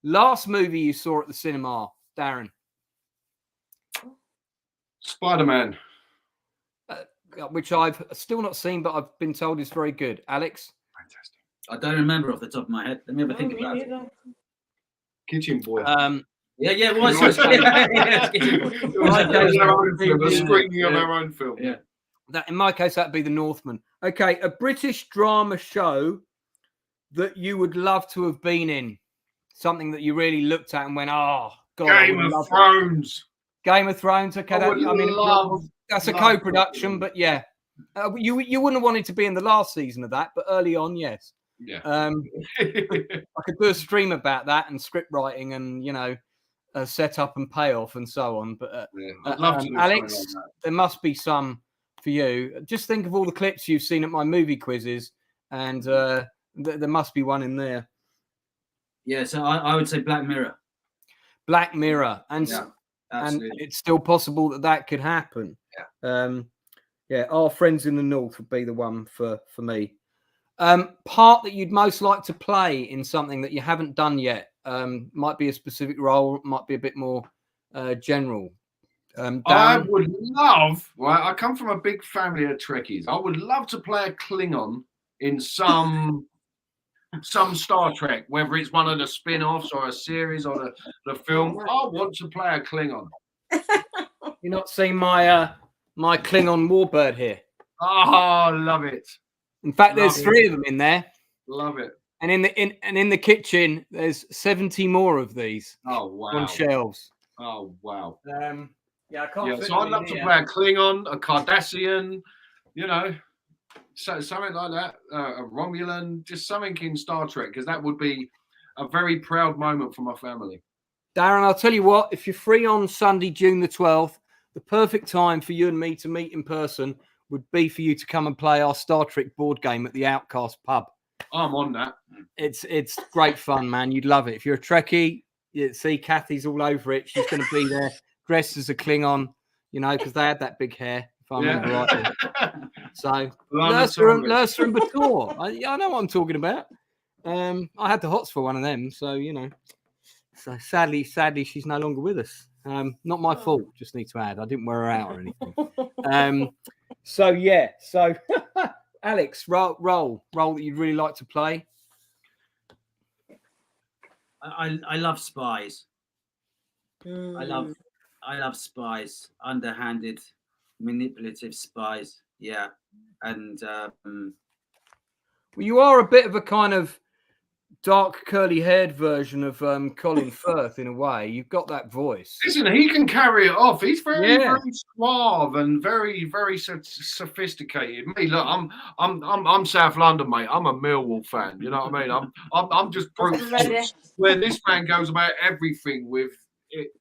Speaker 2: Last movie you saw at the cinema, Darren?
Speaker 4: Spider-Man.
Speaker 2: Which I've still not seen, but I've been told is very good. Alex?
Speaker 4: Fantastic.
Speaker 11: I don't remember off the top of my head. Let me have a think about it.
Speaker 4: Kitchen Boy.
Speaker 11: Yeah, it was.
Speaker 4: A screening of our own film.
Speaker 11: Yeah.
Speaker 2: That in my case, that'd be The Northman. Okay, a British drama show that you would love to have been in, something that you really looked at and went, "Oh God!"
Speaker 4: Game of Thrones.
Speaker 2: Game of Thrones. Okay, that's a co-production, but yeah, you wouldn't have wanted to be in the last season of that, but early on, yes.
Speaker 4: Yeah.
Speaker 2: I could do a stream about that and script writing and setup and payoff and so on. But
Speaker 4: I'd love to
Speaker 2: Alex,
Speaker 4: like that.
Speaker 2: there must be some for you. Just think of all the clips you've seen at my movie quizzes, and there must be one in there.
Speaker 11: Yeah, so I would say Black Mirror.
Speaker 2: Black Mirror, and it's still possible that could happen.
Speaker 4: Yeah.
Speaker 2: Our Friends in the North would be the one for me. Part that you'd most like to play in something that you haven't done yet. Might be a specific role, might be a bit more general.
Speaker 4: I would love, I come from a big family of Trekkies. I would love to play a Klingon in some some Star Trek, whether it's one of the spin-offs or a series or the film. I want to play a Klingon.
Speaker 2: You not seen my my Klingon warbird here?
Speaker 4: Oh, love it.
Speaker 2: In fact, there's 3 of them in there.
Speaker 4: Love it.
Speaker 2: And in the kitchen, there's 70 more of these.
Speaker 4: Oh wow!
Speaker 2: On shelves.
Speaker 4: Oh wow!
Speaker 2: Yeah, I can't.
Speaker 4: Yeah, so I'd love to play a Klingon, a Cardassian, you know, so something like that, a Romulan, just something in Star Trek, because that would be a very proud moment for my family.
Speaker 2: Darren, I'll tell you what. If you're free on Sunday, June the 12th, the perfect time for you and me to meet in person would be for you to come and play our Star Trek board game at the Outcast pub.
Speaker 4: I'm on that.
Speaker 2: It's great fun, man. You'd love it. If you're a Trekkie, you see Cathy's all over it. She's going to be there dressed as a Klingon, you know, because they had that big hair, if I remember rightly. So, Lursa and Bator. I know what I'm talking about. I had the hots for one of them, so, you know. So, sadly, she's no longer with us. Not my fault, just need to add. I didn't wear her out or anything. So, yeah. So, Alex, role that you'd really like to play.
Speaker 11: I love spies. I love spies, underhanded, manipulative spies. Yeah, and
Speaker 2: well, you are a bit of a kind of dark, curly-haired version of Colin Firth in a way. You've got that voice.
Speaker 4: Listen, he can carry it off. He's very suave and very sophisticated. Me, look, I'm South London, mate. I'm a Millwall fan. You know what I mean? I'm just brute force. Where this man goes about everything with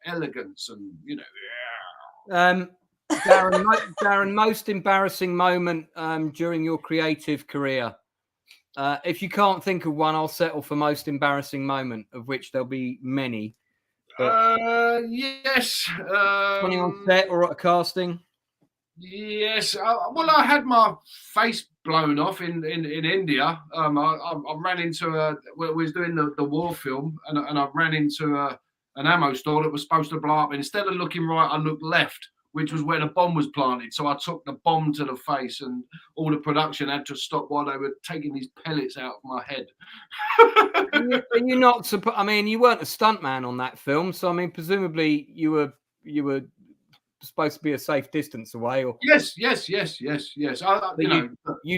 Speaker 4: elegance and, you know.
Speaker 2: Darren, most embarrassing moment during your creative career. If you can't think of one, I'll settle for most embarrassing moment, of which there'll be many.
Speaker 4: Yes.
Speaker 2: Running on set or at a casting?
Speaker 4: Yes. Well, I had my face blown off in India. I ran into we was doing the war film, and I ran into an ammo store that was supposed to blow up. And instead of looking right, I looked left, which was where the bomb was planted. So I took the bomb to the face, and all the production had to stop while they were taking these pellets out of my head.
Speaker 2: You're not I mean, you weren't a stuntman on that film, so I mean, presumably you were supposed to be a safe distance away. Or
Speaker 4: Yes.
Speaker 2: You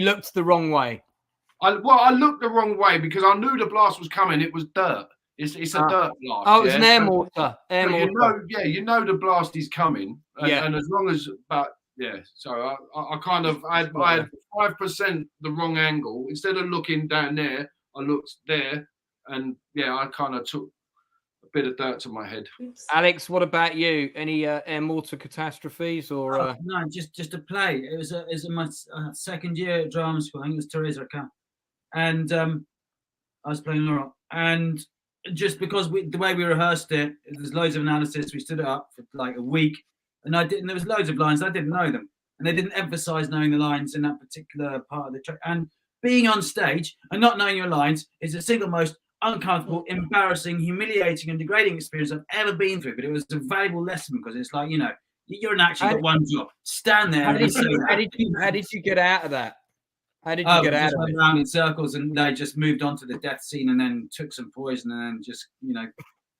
Speaker 2: looked the wrong way.
Speaker 4: I looked the wrong way because I knew the blast was coming. It was dirt. It's a dirt blast.
Speaker 2: Oh, it was an air mortar.
Speaker 4: You know the blast is coming. And as long as, so I kind of, I had 5% the wrong angle. Instead of looking down there, I looked there, and I kind of took a bit of dirt to my head.
Speaker 2: Alex, what about you? Any air mortar catastrophes or?
Speaker 11: No, just a play. It was in my second year at drama school. I think it was Teresa Camp, and I was playing Laura, and just because the way we rehearsed it, there's loads of analysis. We stood it up for like a week, and there was loads of lines I didn't know them, and they didn't emphasize knowing the lines in that particular part of the track. And being on stage and not knowing your lines is the single most uncomfortable, embarrassing, humiliating, and degrading experience I've ever been through. But it was a valuable lesson because it's like, you're an actor, you've got one job. Stand there. How
Speaker 2: did you get out of that? How did you get out of it?
Speaker 11: Around in circles, and they just moved on to the death scene, and then took some poison, and then just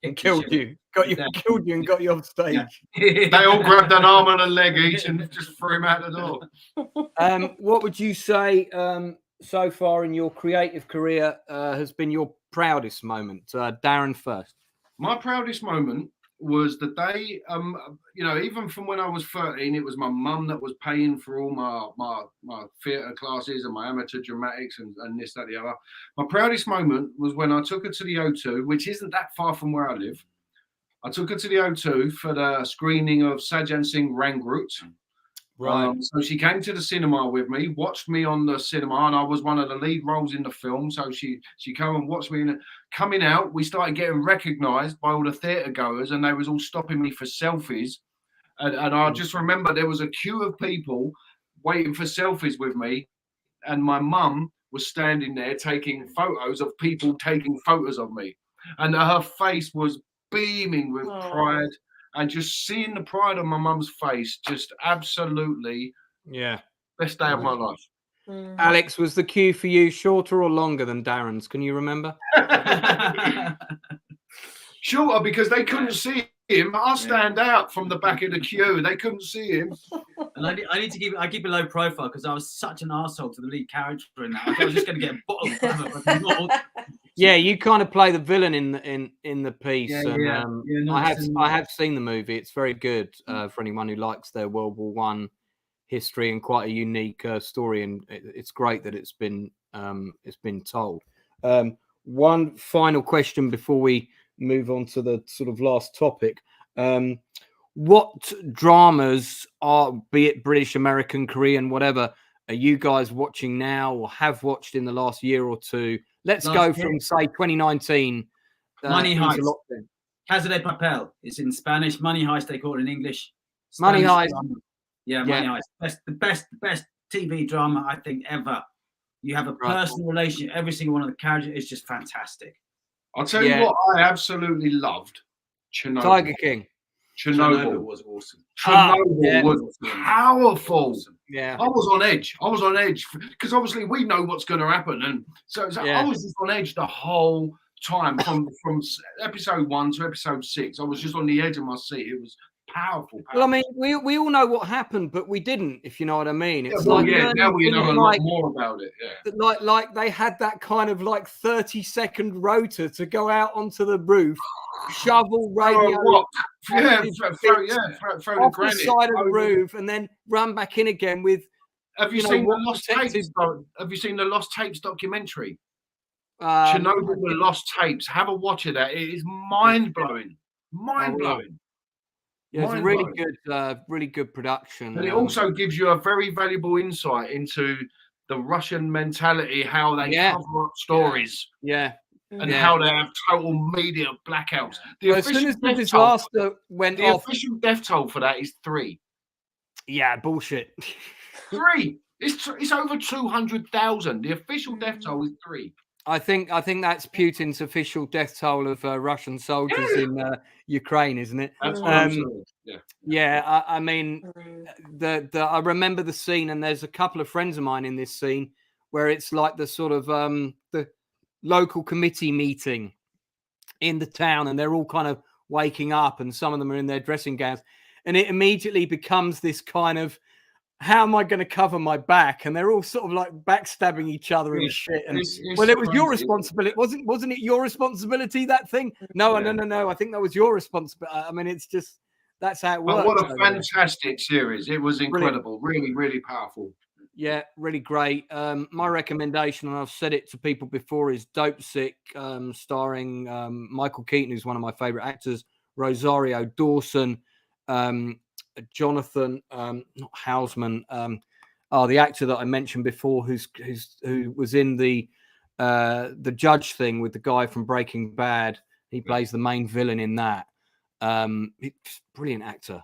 Speaker 2: and killed you, killed you, and got you off stage.
Speaker 4: Yeah. They all grabbed an arm and a leg each, and just threw him out the door.
Speaker 2: What would you say so far in your creative career has been your proudest moment? Darren first.
Speaker 4: My proudest moment was the day, even from when I was 13, it was my mum that was paying for all my theatre classes and my amateur dramatics and this, that, the other. My proudest moment was when I took her to the O2, which isn't that far from where I live. I took her to the O2 for the screening of Sajjan Singh Rangroot.
Speaker 2: Right.
Speaker 4: So she came to the cinema with me, watched me on the cinema, and I was one of the lead roles in the film. So she came and watched me. And coming out, we started getting recognised by all the theatre goers, and they was all stopping me for selfies. And I just remember there was a queue of people waiting for selfies with me, and my mum was standing there taking photos of people taking photos of me, and her face was beaming with pride. And just seeing the pride on my mum's face, just absolutely,
Speaker 2: best
Speaker 4: day of my life.
Speaker 2: Alex, was the queue for you shorter or longer than Darren's? Can you remember?
Speaker 4: Shorter, because they couldn't see him. I stand out from the back of the queue. They couldn't see him.
Speaker 11: And I need to keep a low profile because I was such an arsehole to the lead character in that. I thought I was just going to get a bottle.
Speaker 2: Yeah, you kind of play the villain in the piece.
Speaker 11: Yeah,
Speaker 2: and, I have seen the movie. It's very good for anyone who likes their World War One history and quite a unique story. And it's great that it's been told. One final question before we move on to the sort of last topic. What dramas be it British, American, Korean, whatever, are you guys watching now or have watched in the last year or two? Let's go from, say, 2019.
Speaker 11: Money Heist. Casa de Papel. It's in Spanish. Money Heist, they call it in English.
Speaker 2: Money Heist.
Speaker 11: Drama. Yeah, Money Heist. The best TV drama, I think, ever. You have a personal relationship. Every single one of the characters is just fantastic.
Speaker 4: I'll tell you what I absolutely loved. Chernobyl.
Speaker 2: Tiger King.
Speaker 4: Chernobyl
Speaker 11: was awesome.
Speaker 4: Chernobyl was powerful.
Speaker 2: Yeah,
Speaker 4: I was on edge because obviously we know what's going to happen, and so I was just on edge the whole time from episode 1 to episode 6. I was just on the edge of my seat. It was powerful.
Speaker 2: Well, I mean, we all know what happened, but we didn't, if you know what I mean. It's
Speaker 4: now we know a lot more about it. Yeah,
Speaker 2: like they had that kind of like 30-second rotor to go out onto the roof, shovel radio,
Speaker 4: throw the
Speaker 2: side of the roof, and then run back in again with.
Speaker 4: Have you seen the Lost Tapes? Have you seen the Lost Tapes documentary? Chernobyl, the Lost Tapes. Have a watch of that. It is mind blowing. Mind blowing.
Speaker 2: Yeah, it's really good production.
Speaker 4: And it also gives you a very valuable insight into the Russian mentality, how they cover up stories. And how they have total media blackouts.
Speaker 2: As soon as the disaster went off,
Speaker 4: the official death toll for that is 3.
Speaker 2: Yeah, bullshit.
Speaker 4: 3. It's over 200,000. The official death toll is 3.
Speaker 2: I think that's Putin's official death toll of Russian soldiers in Ukraine, isn't it?
Speaker 4: That's what I'm saying.
Speaker 2: Yeah. I mean, I remember the scene, and there's a couple of friends of mine in this scene where it's like the sort of the local committee meeting in the town, and they're all kind of waking up, and some of them are in their dressing gowns, and it immediately becomes this kind of, how am I going to cover my back? And they're all sort of like backstabbing each other and shit. And well, it was your responsibility, wasn't it your responsibility, that thing? No. I think that was your responsibility. I mean, it's just, that's how it works.
Speaker 4: What a fantastic series! It was incredible, really, really powerful.
Speaker 2: Yeah, really great. My recommendation, and I've said it to people before, is Dope Sick, starring Michael Keaton, who's one of my favorite actors, Rosario Dawson, Jonathan, not Houseman, the actor that I mentioned before, who was in the judge thing with the guy from Breaking Bad. He plays the main villain in that. Brilliant actor.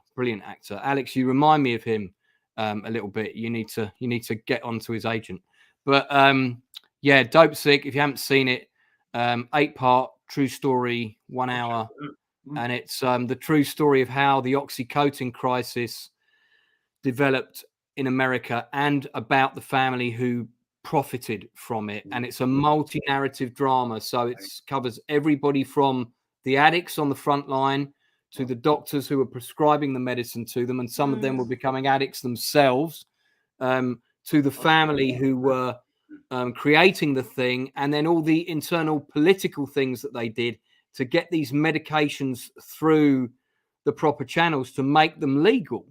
Speaker 2: Alex, you remind me of him a little bit. You need to get onto his agent. But Dope Sick. If you haven't seen it, 8-part true story, 1 hour. And it's the true story of how the Oxycontin crisis developed in America and about the family who profited from it. And it's a multi-narrative drama. So it covers everybody from the addicts on the front line to the doctors who were prescribing the medicine to them. And some of them were becoming addicts themselves, to the family who were creating the thing, and then all the internal political things that they did to get these medications through the proper channels to make them legal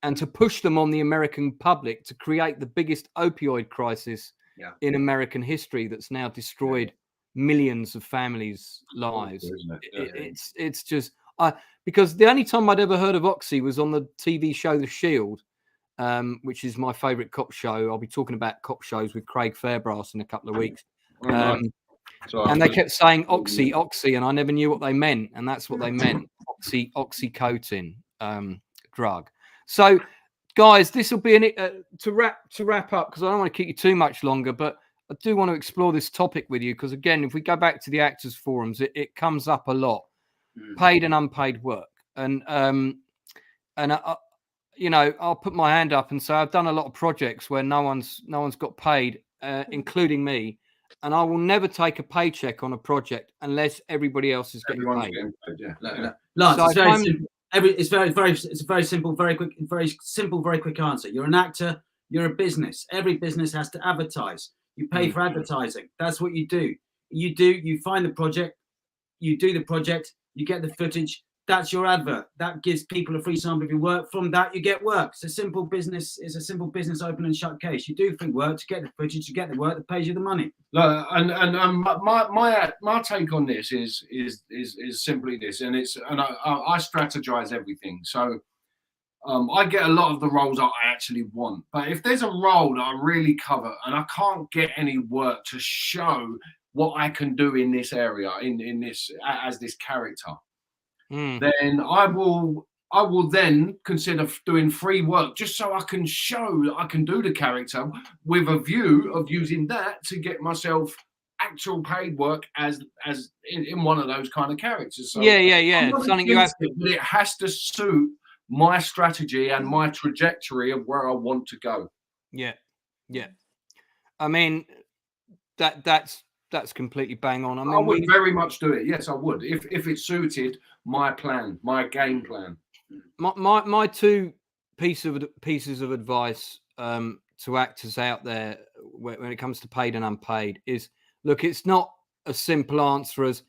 Speaker 2: and to push them on the American public to create the biggest opioid crisis in American history that's now destroyed millions of families' lives. It's just because the only time I'd ever heard of Oxy was on the TV show The Shield, which is my favorite cop show. I'll be talking about cop shows with Craig Fairbrass in a couple of weeks. And they kept saying Oxy, and I never knew what they meant. And that's what they meant. Oxycontin drug. So, guys, this will be to wrap up, because I don't want to keep you too much longer, but I do want to explore this topic with you, because, again, if we go back to the actors' forums, it comes up a lot. Paid and unpaid work. And you know, I'll put my hand up and say I've done a lot of projects where no one's got paid, including me, and I will never take a paycheck on a project unless everybody else is getting paid.
Speaker 11: Lance,
Speaker 2: So
Speaker 11: it's
Speaker 2: if
Speaker 11: very
Speaker 2: I'm-
Speaker 11: simple. It's a very simple, very quick answer. You're an actor. You're a business. Every business has to advertise. You pay for advertising. That's what you do. You find the project. You do the project. You get the footage. That's your advert. That gives people a free sample of your work. From that, you get work. It's a simple business. It's a simple business open and shut case. You do free work to get the footage, to get the work that pays you the money.
Speaker 4: Look, my take on this is simply this, and I strategize everything. So I get a lot of the roles that I actually want, but if there's a role that I really cover and I can't get any work to show what I can do in this area, in this as this character, then I will then consider doing free work just so I can show that I can do the character with a view of using that to get myself actual paid work as in one of those kind of characters. So
Speaker 2: yeah. Something you have to.
Speaker 4: But it has to suit my strategy and my trajectory of where I want to go.
Speaker 2: Yeah. I mean, that's completely bang on. I mean,
Speaker 4: I would very much do it. Yes, I would if it suited my plan, my game plan.
Speaker 2: My two pieces of advice to actors out there when it comes to paid and unpaid is, look, it's not a simple answer as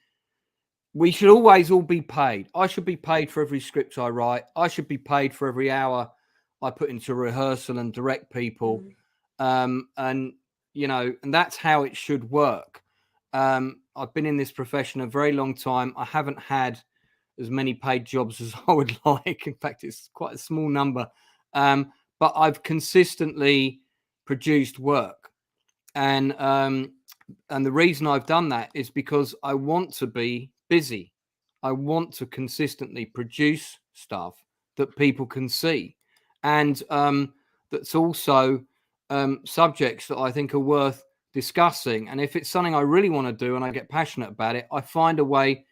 Speaker 2: we should always all be paid. I should be paid for every script I write. I should be paid for every hour I put into rehearsal and direct people. And you know, and that's how it should work. I've been in this profession a very long time. I haven't had as many paid jobs as I would like. In fact, it's quite a small number. But I've consistently produced work. And the reason I've done that is because I want to be busy. I want to consistently produce stuff that people can see. And that's also subjects that I think are worth discussing. And if it's something I really want to do and I get passionate about it, I find a way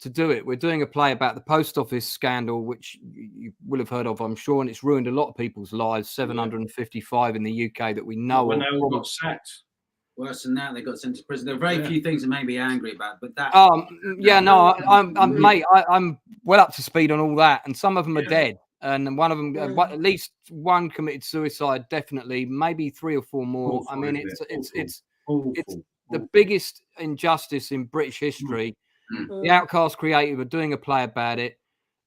Speaker 2: to do it. We're doing a play about the post office scandal, which you will have heard of, I'm sure, and it's ruined a lot of people's lives. 755 in the UK that we know
Speaker 4: when
Speaker 2: of.
Speaker 4: they all got sacked.
Speaker 11: Worse than that, they got sent to prison. There are very few things that made me angry about, but that.
Speaker 2: Mate, I'm well up to speed on all that, and some of them are dead, and one of them, at least one committed suicide, definitely, maybe 3 or 4 more.
Speaker 4: Awful,
Speaker 2: I mean, it's
Speaker 4: awful.
Speaker 2: the biggest injustice in British history. The Outcast Creative are doing a play about it.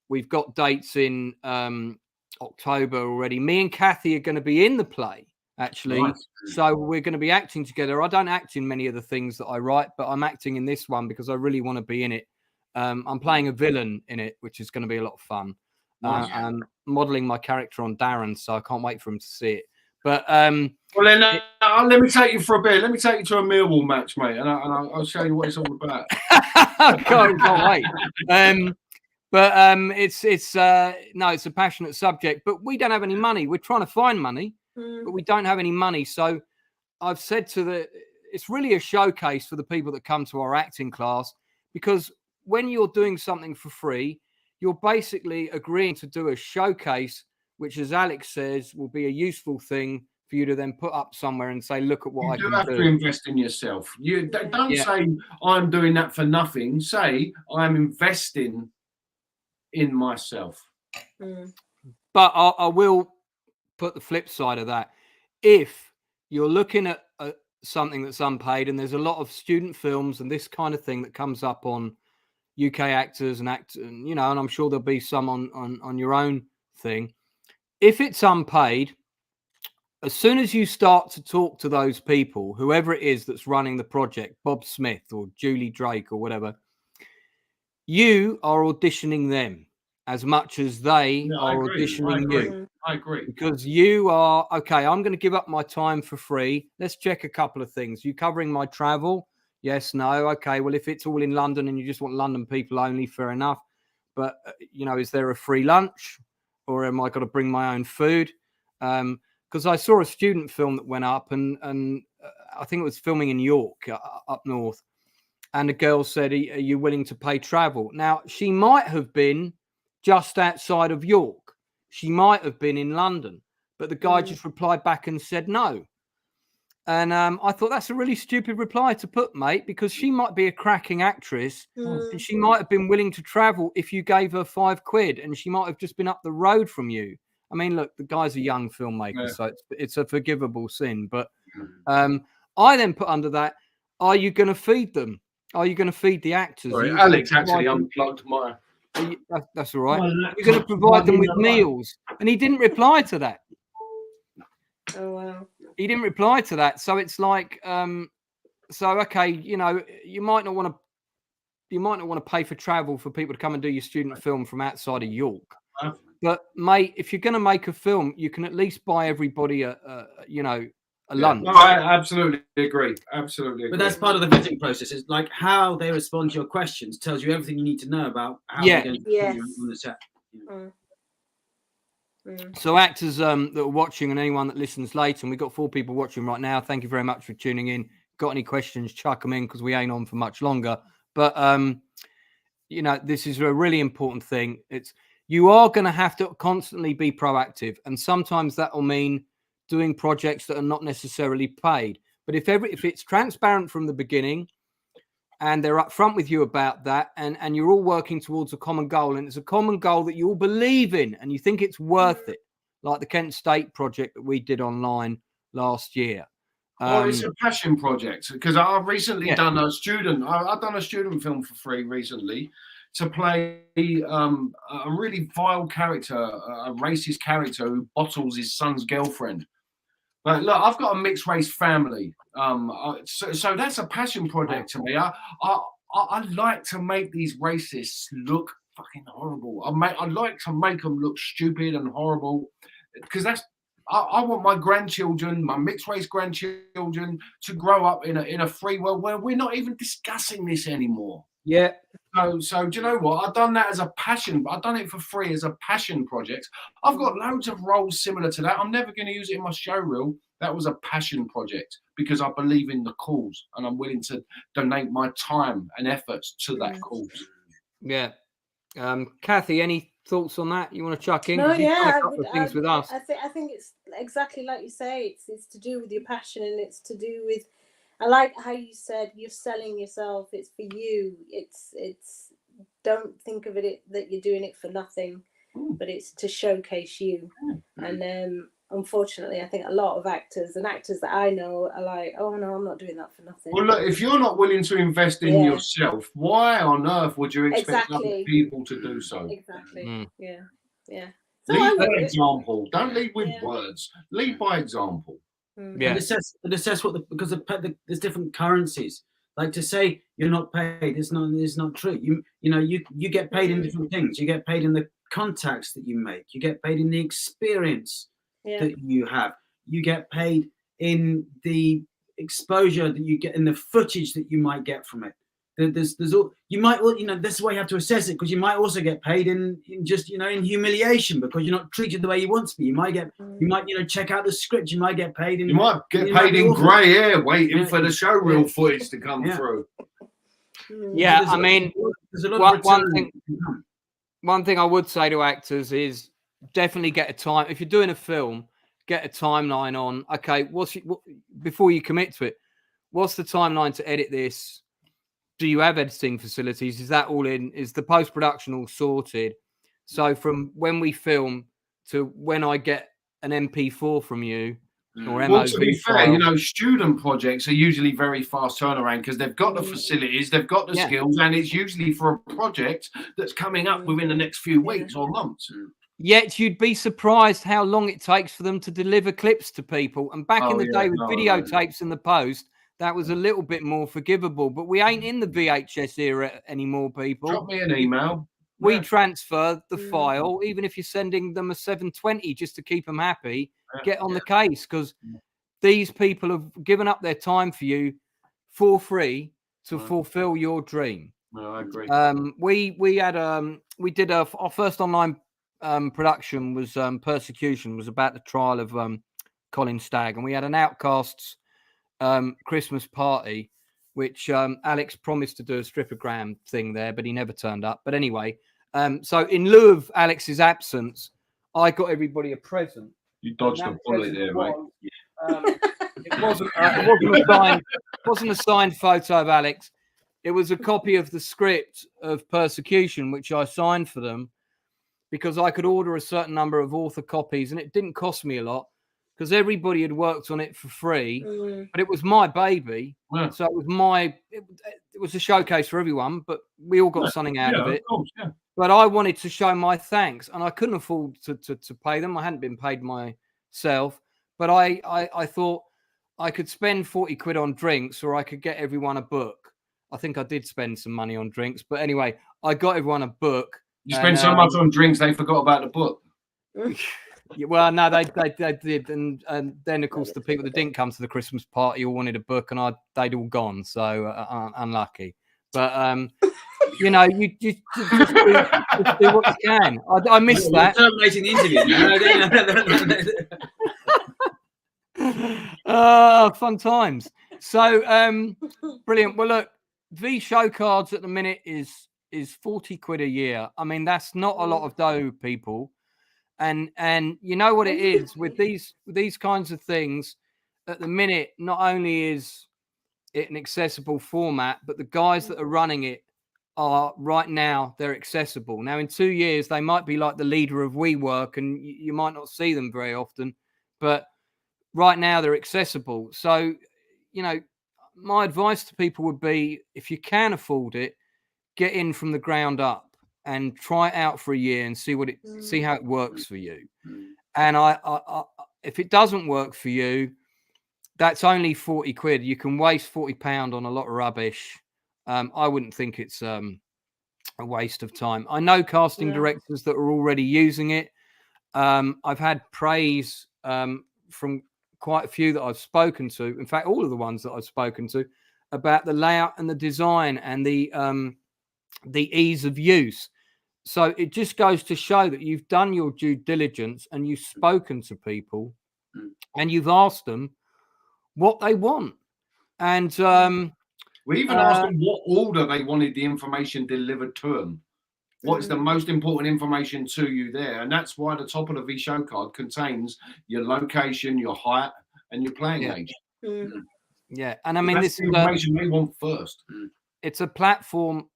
Speaker 2: We've got dates in October already. Me and Cathy are going to be in the play, actually. Nice. So we're going to be acting together. I don't act in many of the things that I write, but I'm acting in this one because I really want to be in it. I'm playing a villain in it, which is going to be a lot of fun. Nice. I'm modelling my character on Darren, so I can't wait for him to see it. But
Speaker 4: well, then let me take you for a beer. Let me take you to a Millwall match, mate, and I'll show you what it's all about.
Speaker 2: can't wait. It's a passionate subject, but we don't have any money. We're trying to find money, but we don't have any money. So I've said it's really a showcase for the people that come to our acting class, because when you're doing something for free, you're basically agreeing to do a showcase, which, as Alex says, will be a useful thing for you to then put up somewhere and say, look at what I can do.
Speaker 4: You have to invest in yourself. You don't say, I'm doing that for nothing. Say, I'm investing in myself.
Speaker 2: But I will put the flip side of that. If you're looking at something that's unpaid, and there's a lot of student films and this kind of thing that comes up on UK actors and and I'm sure there'll be some on your own thing. If it's unpaid, as soon as you start to talk to those people, whoever it is that's running the project, Bob Smith or Julie Drake or whatever, you are auditioning them as much as they are auditioning you.
Speaker 4: I agree.
Speaker 2: Because you are, okay, I'm going to give up my time for free. Let's check a couple of things. You covering my travel? Yes, no. Okay, well, if it's all in London and you just want London people only, fair enough. But, is there a free lunch, or am I got to bring my own food? Because I saw a student film that went up, and I think it was filming in York, up north. And the girl said, are you willing to pay travel? Now, she might have been just outside of York. she might have been in London, but the guy just replied back and said no. And I thought that's a really stupid reply to put, mate, because she might be a cracking actress and she might have been willing to travel if you gave her £5 and she might have just been up the road from you. I mean, look, the guy's a young filmmaker, so it's a forgivable sin. But I then put under that, are you going to feed them? Are you going to feed the actors?
Speaker 4: Sorry, Alex actually unplugged my...
Speaker 2: That's all right. You're going to provide them with meals. And he didn't reply to that.
Speaker 3: Oh, wow.
Speaker 2: He didn't reply to that. So it's like, okay, you know, you might not want to pay for travel for people to come and do your student film from outside of York. But mate, if you're going to make a film, you can at least buy everybody a lunch.
Speaker 4: No, I absolutely agree. Absolutely agree.
Speaker 11: But that's part of the vetting process. It's like how they respond to your questions tells you everything you need to know about how they're going to be on the set.
Speaker 2: So actors that are watching and anyone that listens later, and we've got 4 people watching right now. Thank you very much for tuning in. Got any questions, chuck them in because we ain't on for much longer. But, you know, this is a really important thing. You are going to have to constantly be proactive. And sometimes that will mean doing projects that are not necessarily paid. But if it's transparent from the beginning and they're upfront with you about that and you're all working towards a common goal and it's a common goal that you all believe in and you think it's worth it, like the Kent State project that we did online last year.
Speaker 4: It's a passion project because I've recently done a student. I've done a student film for free recently to play a really vile character, a racist character who bottles his son's girlfriend. But look, I've got a mixed race family, so that's a passion project to me. I like to make these racists look fucking horrible. I like to make them look stupid and horrible because I want my grandchildren, my mixed race grandchildren, to grow up in a free world where we're not even discussing this anymore.
Speaker 2: Yeah.
Speaker 4: So do you know what? I've done that as a passion. I've done it for free as a passion project. I've got loads of roles similar to that. I'm never going to use it in my show reel. That was a passion project because I believe in the cause and I'm willing to donate my time and efforts to that cause.
Speaker 2: Yeah. Cathy, any thoughts on that? You want to chuck in?
Speaker 3: No, yeah,
Speaker 2: things with us.
Speaker 3: I think it's exactly like you say. It's to do with your passion and it's to do with. I like how you said you're selling yourself. It's for you. It's. Don't think of it that you're doing it for nothing, but it's to showcase you. And unfortunately, I think a lot of actors that I know are like, oh no, I'm not doing that for nothing.
Speaker 4: Well, look, if you're not willing to invest in yourself, why on earth would you expect other people to do so?
Speaker 3: Exactly. Yeah. So
Speaker 4: lead by example. Don't lead with words. Lead by example.
Speaker 11: Yeah. And assess what because there's different currencies. Like to say you're not paid is not true. You get paid in different things. You get paid in the contacts that you make. You get paid in the experience that you have. You get paid in the exposure that you get in the footage that you might get from it. There's all you might this is why you have to assess it because you might also get paid in just in humiliation because you're not treated the way you want to be. You might check out the script. You might get paid in.
Speaker 4: You might get paid in grey hair, waiting for the showreel footage to come through.
Speaker 2: Yeah, I mean, one thing I would say to actors is definitely get a time. If you're doing a film, get a timeline on. Okay, before you commit to it, what's the timeline to edit this? Do you have editing facilities? Is that all in? Is the post-production all sorted? So from when we film to when I get an MP4 from you or MOV
Speaker 4: well, to be fair,
Speaker 2: file,
Speaker 4: student projects are usually very fast turnaround because they've got the facilities, they've got the skills, and it's usually for a project that's coming up within the next few weeks or months.
Speaker 2: Yet you'd be surprised how long it takes for them to deliver clips to people. And back in the day with videotapes in the post, that was a little bit more forgivable, but we ain't in the VHS era anymore, people.
Speaker 4: Drop me an email.
Speaker 2: We transfer the file, even if you're sending them a 720 just to keep them happy, get on the case, because these people have given up their time for you for free to fulfill your dream.
Speaker 4: No, I agree.
Speaker 2: We did our first online production was Persecution, was about the trial of Colin Stagg, and we had an Outcasts Christmas party, which Alex promised to do a strippogram thing there, but he never turned up. But anyway, so in lieu of Alex's absence, I got everybody a present.
Speaker 4: You dodged a bullet there, mate.
Speaker 2: It wasn't a signed photo of Alex. It was a copy of the script of Persecution, which I signed for them because I could order a certain number of author copies, and it didn't cost me a lot because everybody had worked on it for free. But it was my baby, so it was it was a showcase for everyone. But we all got something out of it.
Speaker 4: Course,
Speaker 2: But I wanted to show my thanks, and I couldn't afford to pay them. I hadn't been paid myself, but I thought I could spend 40 quid on drinks, or I could get everyone a book. I think I did spend some money on drinks, but anyway, I got everyone a book.
Speaker 4: You spent so much on drinks, they forgot about the book.
Speaker 2: Well, no, they did, and then of course the people that didn't come to the Christmas party all wanted a book, and they'd all gone, so unlucky. But you know, you just do what you can. I missed that.
Speaker 11: Terminating the
Speaker 2: interview. Fun times. So brilliant. Well, look, V-Showcards at the minute is 40 quid a year. I mean, that's not a lot of dough, people. And you know what it is with these kinds of things. At the minute, not only is it an accessible format, but the guys that are running it are right now, they're accessible. Now, in 2 years, they might be like the leader of WeWork, and you might not see them very often, but right now they're accessible. So, you know, my advice to people would be, if you can afford it, get in from the ground up and try it out for a year and see how it works for you. And if it doesn't work for you, that's only 40 quid. You can waste £40 on a lot of rubbish. I wouldn't think it's a waste of time. I know casting directors that are already using it. I've had praise from quite a few that I've spoken to. In fact, all of the ones that I've spoken to about the layout and the design and the ease of use. So it just goes to show that you've done your due diligence and you've spoken to people and you've asked them what they want. And
Speaker 4: we even asked them what order they wanted the information delivered to them. What is the most important information to you there? And that's why the top of the V-Show card contains your location, your height, and your playing age.
Speaker 2: Yeah, and I mean,
Speaker 4: that's
Speaker 2: this
Speaker 4: the information they want first.
Speaker 2: It's a platform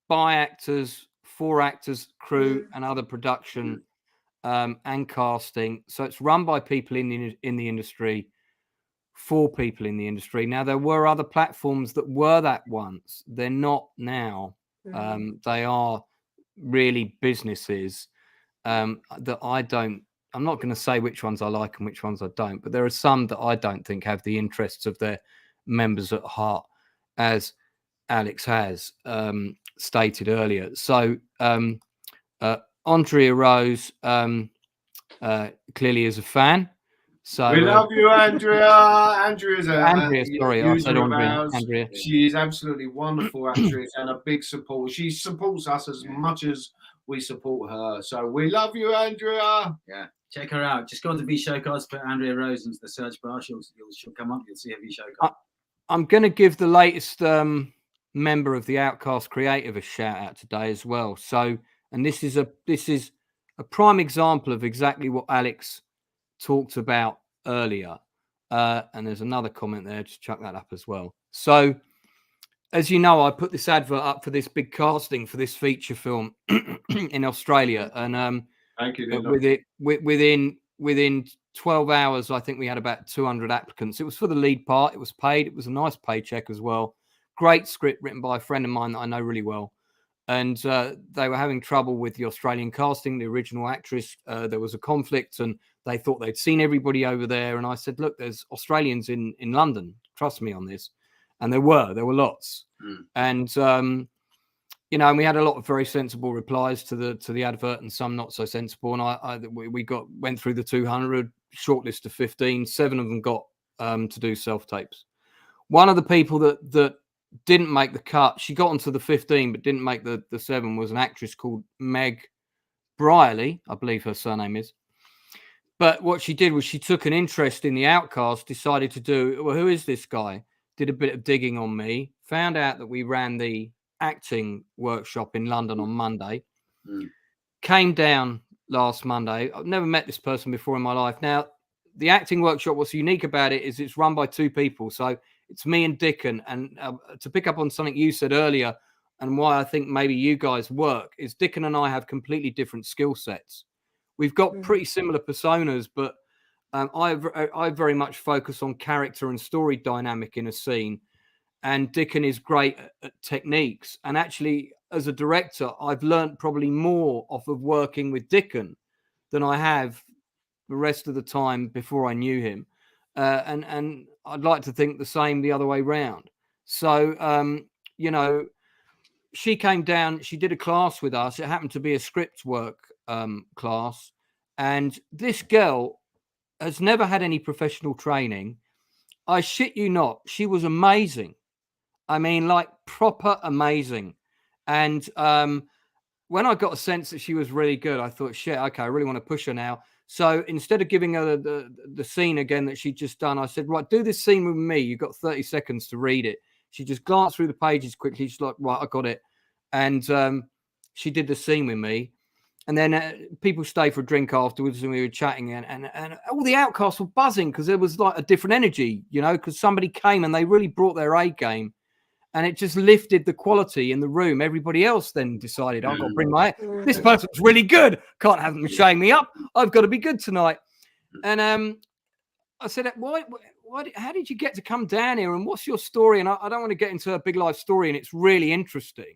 Speaker 2: by actors, for actors, crew, and other production and casting. So it's run by people in the industry, for people in the industry. Now, there were other platforms that were that once. They're not now. They are really businesses that I'm not going to say which ones I like and which ones I don't, but there are some that I don't think have the interests of their members at heart, as Alex has stated earlier. So Andrea Rose clearly is a fan. So
Speaker 4: we love you, Andrea. Andrea,
Speaker 2: sorry, I said Andrea.
Speaker 4: She is absolutely wonderful actress and a big support. She supports us as much as we support her. So we love you, Andrea.
Speaker 11: Yeah, check her out. Just go on to V-Showcards, put Andrea Rose into the search bar. She'll come up. You'll see a V-Showcard.
Speaker 2: I'm going to give the latest member of the Outcast Creative a shout out today as well. So, and this is a prime example of exactly what Alex talked about earlier. And there's another comment there. Just chuck that up as well. So, as you know, I put this advert up for this big casting for this feature film in Australia, and
Speaker 4: thank you.
Speaker 2: Within 12 hours, I think we had about 200 applicants. It was for the lead part. It was paid. It was a nice paycheck as well. Great script written by a friend of mine that I know really well. And they were having trouble with the Australian casting, the original actress. There was a conflict, and they thought they'd seen everybody over there. And I said, look, there's Australians in London. Trust me on this. And there were lots. And, you know, and we had a lot of very sensible replies to the advert and some not so sensible. And we went through the 200, shortlist of 15, 7 of them got to do self-tapes. One of the people that didn't make the cut, she got onto the 15, but didn't make the 7, was an actress called Meg Briely, I believe her surname is. But what she did was she took an interest in the Outcast, decided to do, well, who is this guy? Did a bit of digging on me, found out that we ran the acting workshop in London on Monday, came down last Monday. I've never met this person before in my life. Now, the acting workshop, what's unique about it is it's run by two people. So it's me and Dickon. And to pick up on something you said earlier and why I think maybe you guys work is Dickon and I have completely different skill sets. We've got pretty similar personas, but I very much focus on character and story dynamic in a scene. And Dickon is great at techniques. And actually, as a director, I've learned probably more off of working with Dickon than I have the rest of the time before I knew him. And I'd like to think the same the other way round. So, you know, she came down, she did a class with us. It happened to be a script work class. And this girl has never had any professional training. I shit you not. She was amazing. I mean, like proper amazing. And when I got a sense that she was really good, I thought, shit, okay, I really want to push her now. So instead of giving her the scene again that she'd just done, I said, right, do this scene with me. You've got 30 seconds to read it. She just glanced through the pages quickly. She's like, right, I got it. And she did the scene with me. And then people stayed for a drink afterwards and we were chatting and all the outcasts were buzzing because there was like a different energy, you know, because somebody came and they really brought their A game and it just lifted the quality in the room. Everybody else then decided, I've got to bring my, this person's really good. Can't have them showing me up. I've got to be good tonight. And I said, why, how did you get to come down here and what's your story? And I don't want to get into a big life story and it's really interesting.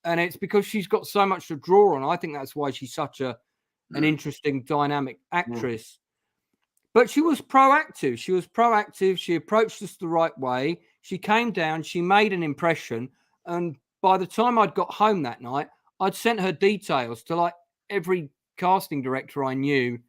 Speaker 2: And it's because she's got so much to draw on. I think that's why she's such an interesting, dynamic actress. But she was proactive. She was proactive. She approached us the right way. She came down. She made an impression. And by the time I'd got home that night, I'd sent her details to like every casting director I knew.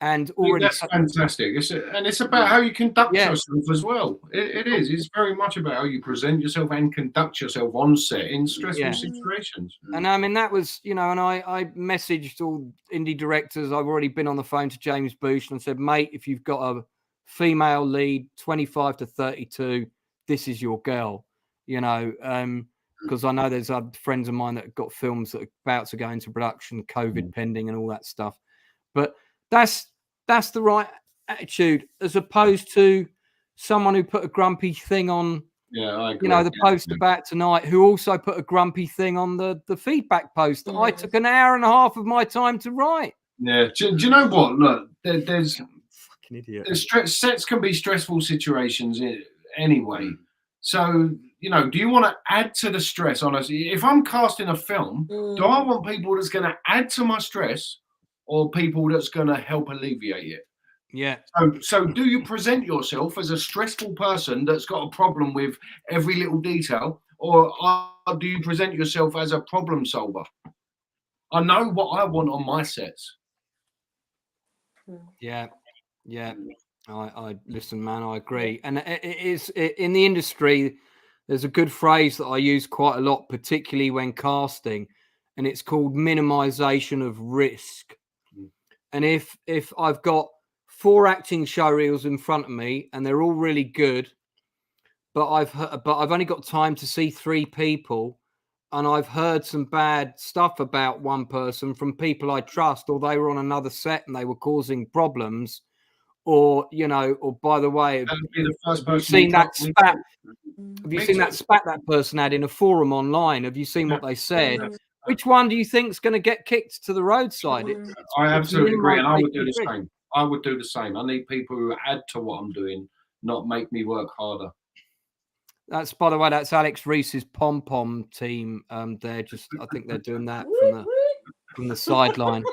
Speaker 2: And already
Speaker 4: that's fantastic. It's about how you conduct yourself as well. It is. It's very much about how you present yourself and conduct yourself on set in stressful situations.
Speaker 2: And I mean, that was, you know, and I messaged all indie directors. I've already been on the phone to James Boosh and said, mate, if you've got a female lead, 25 to 32, this is your girl, you know, because I know there's other friends of mine that have got films that are about to go into production, COVID pending and all that stuff. But that's the right attitude, as opposed to someone who put a grumpy thing on,
Speaker 4: I agree.
Speaker 2: you know, the post about tonight, who also put a grumpy thing on the feedback post that I took an hour and a half of my time to write.
Speaker 4: Yeah. Do you know what? Look, there's
Speaker 2: fucking idiot.
Speaker 4: Sets can be stressful situations anyway. So, you know, do you want to add to the stress? Honestly, if I'm casting a film, do I want people that's going to add to my stress or people that's going to help alleviate it?
Speaker 2: Yeah.
Speaker 4: So do you present yourself as a stressful person that's got a problem with every little detail, or do you present yourself as a problem solver? I know what I want on my sets.
Speaker 2: Yeah. I listen, man, I agree. And it is in the industry, there's a good phrase that I use quite a lot, particularly when casting, and it's called minimization of risk. And if I've got 4 acting showreels in front of me and they're all really good, but I've only got time to see 3 people, and I've heard some bad stuff about one person from people I trust, or they were on another set and they were causing problems, or, you know, or by the way, have you seen that spat? Have you seen that spat that person had in a forum online? Have you seen what they said? Which one do you think is going to get kicked to the roadside?
Speaker 4: I absolutely agree, and I would do the same. I would do the same. I need people who add to what I'm doing, not make me work harder.
Speaker 2: That's, by the way, that's Alex Reece's pom-pom team. They're just, I think they're doing that from the sideline.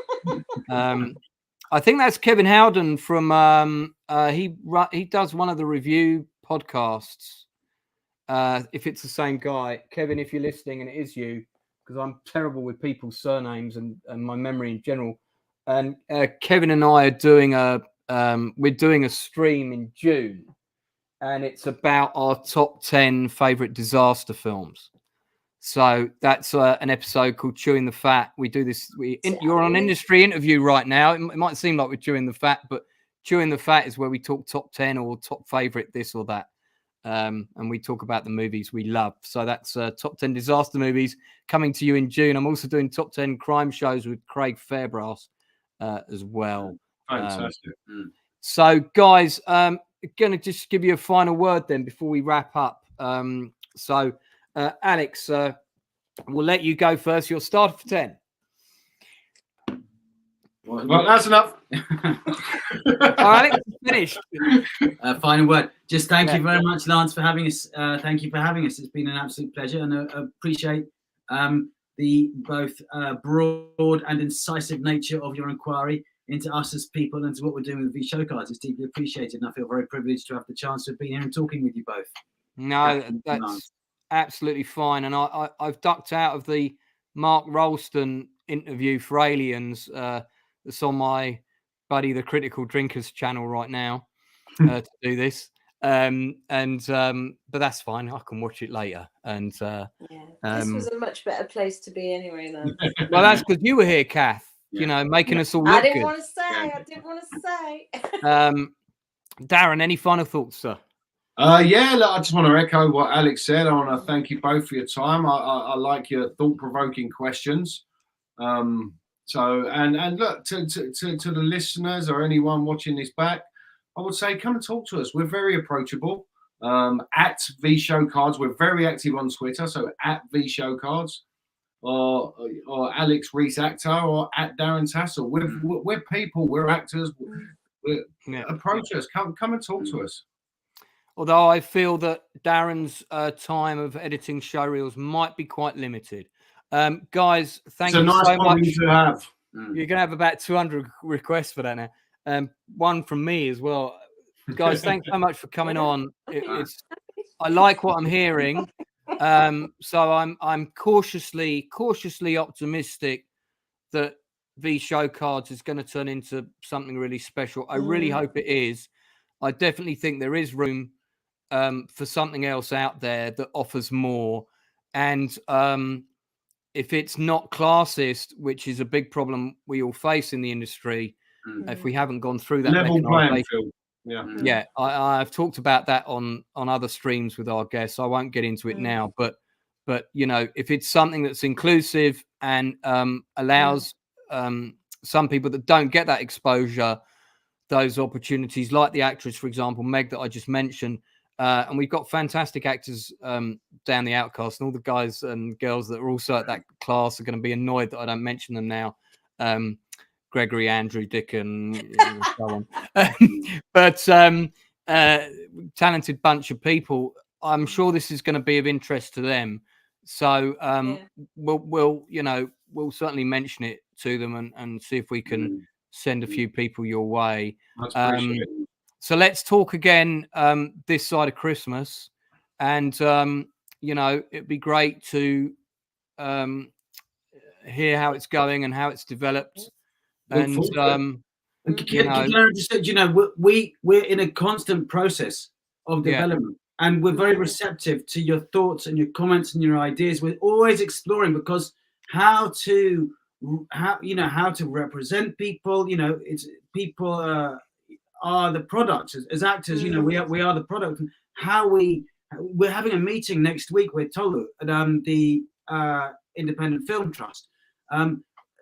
Speaker 2: I think that's Kevin Howden from he does one of the review podcasts. If it's the same guy, Kevin, if you're listening, and it is you, because I'm terrible with people's surnames and my memory in general. And Kevin and I are doing we're doing a stream in June, and it's about our top 10 favorite disaster films. So that's an episode called Chewing the Fat. We do this. You're on an industry interview right now. It might seem like we're chewing the fat, but Chewing the Fat is where we talk top 10 or top favorite this or that. And we talk about the movies we love. So that's top 10 disaster movies coming to you in June. I'm also doing top 10 crime shows with Craig Fairbrass. as well.
Speaker 4: Fantastic.
Speaker 2: So, guys, going to just give you a final word then before we wrap up. Alex, we'll let you go first. You're started for 10.
Speaker 4: Well, that's enough.
Speaker 2: Alex, finished.
Speaker 11: Final word. Just thank you very much, Lance, for having us. Thank you for having us. It's been an absolute pleasure, and I appreciate the both broad and incisive nature of your inquiry into us as people and to what we're doing with V-Showcards. It's deeply appreciated, and I feel very privileged to have the chance to be here and talking with you both.
Speaker 2: No, that's absolutely fine. And I've ducked out of the Mark Rolston interview for Aliens that's on my buddy the Critical Drinkers channel right now to do this. But that's fine. I can watch it later. And
Speaker 3: this was a much better place to be anyway, then.
Speaker 2: Well, that's because you were here, Kath. You know, making us all look
Speaker 3: I didn't
Speaker 2: good.
Speaker 3: want to say. I didn't want to say.
Speaker 2: Darren, any final thoughts, sir?
Speaker 4: Yeah, look, I just want to echo what Alex said. I want to thank you both for your time. I like your thought-provoking questions. And look, to the listeners or anyone watching this back, I would say come and talk to us. We're very approachable. At V-Showcards, we're very active on Twitter, so at V-Showcards, or Alex REECE Actor, or at Darren Tassell. We're people. We're actors. Approach us. Come and talk to us.
Speaker 2: Although I feel that Darren's time of editing showreels might be quite limited. Guys, thank you so much.
Speaker 4: To have.
Speaker 2: You're going to have about 200 requests for that now. One from me as well. Guys, thanks so much for coming on. I like what I'm hearing. So I'm cautiously optimistic that V-Showcards is going to turn into something really special. I really hope it is. I definitely think there is room for something else out there that offers more. And if it's not classist, which is a big problem we all face in the industry, if we haven't gone through that
Speaker 4: level playing field.
Speaker 2: Yeah, I've talked about that on other streams with our guests. I won't get into it now, but you know, if it's something that's inclusive and allows some people that don't get that exposure those opportunities, like the actress, for example, Meg, that I just mentioned. And we've got fantastic actors down the Outcast, and all the guys and girls that are also at that class are going to be annoyed that I don't mention them now. Gregory, Andrew, Dick, and so on. But talented bunch of people. I'm sure this is going to be of interest to them. So we'll certainly mention it to them and see if we can send a few people your way. So let's talk again this side of Christmas, and it'd be great to hear how it's going and how it's developed. And
Speaker 11: just said, we're in a constant process of development, and we're very receptive to your thoughts and your comments and your ideas. We're always exploring, because how to represent people. It's people are the product as actors. We are the product. And how we're having a meeting next week with Tolu at the Independent Film Trust.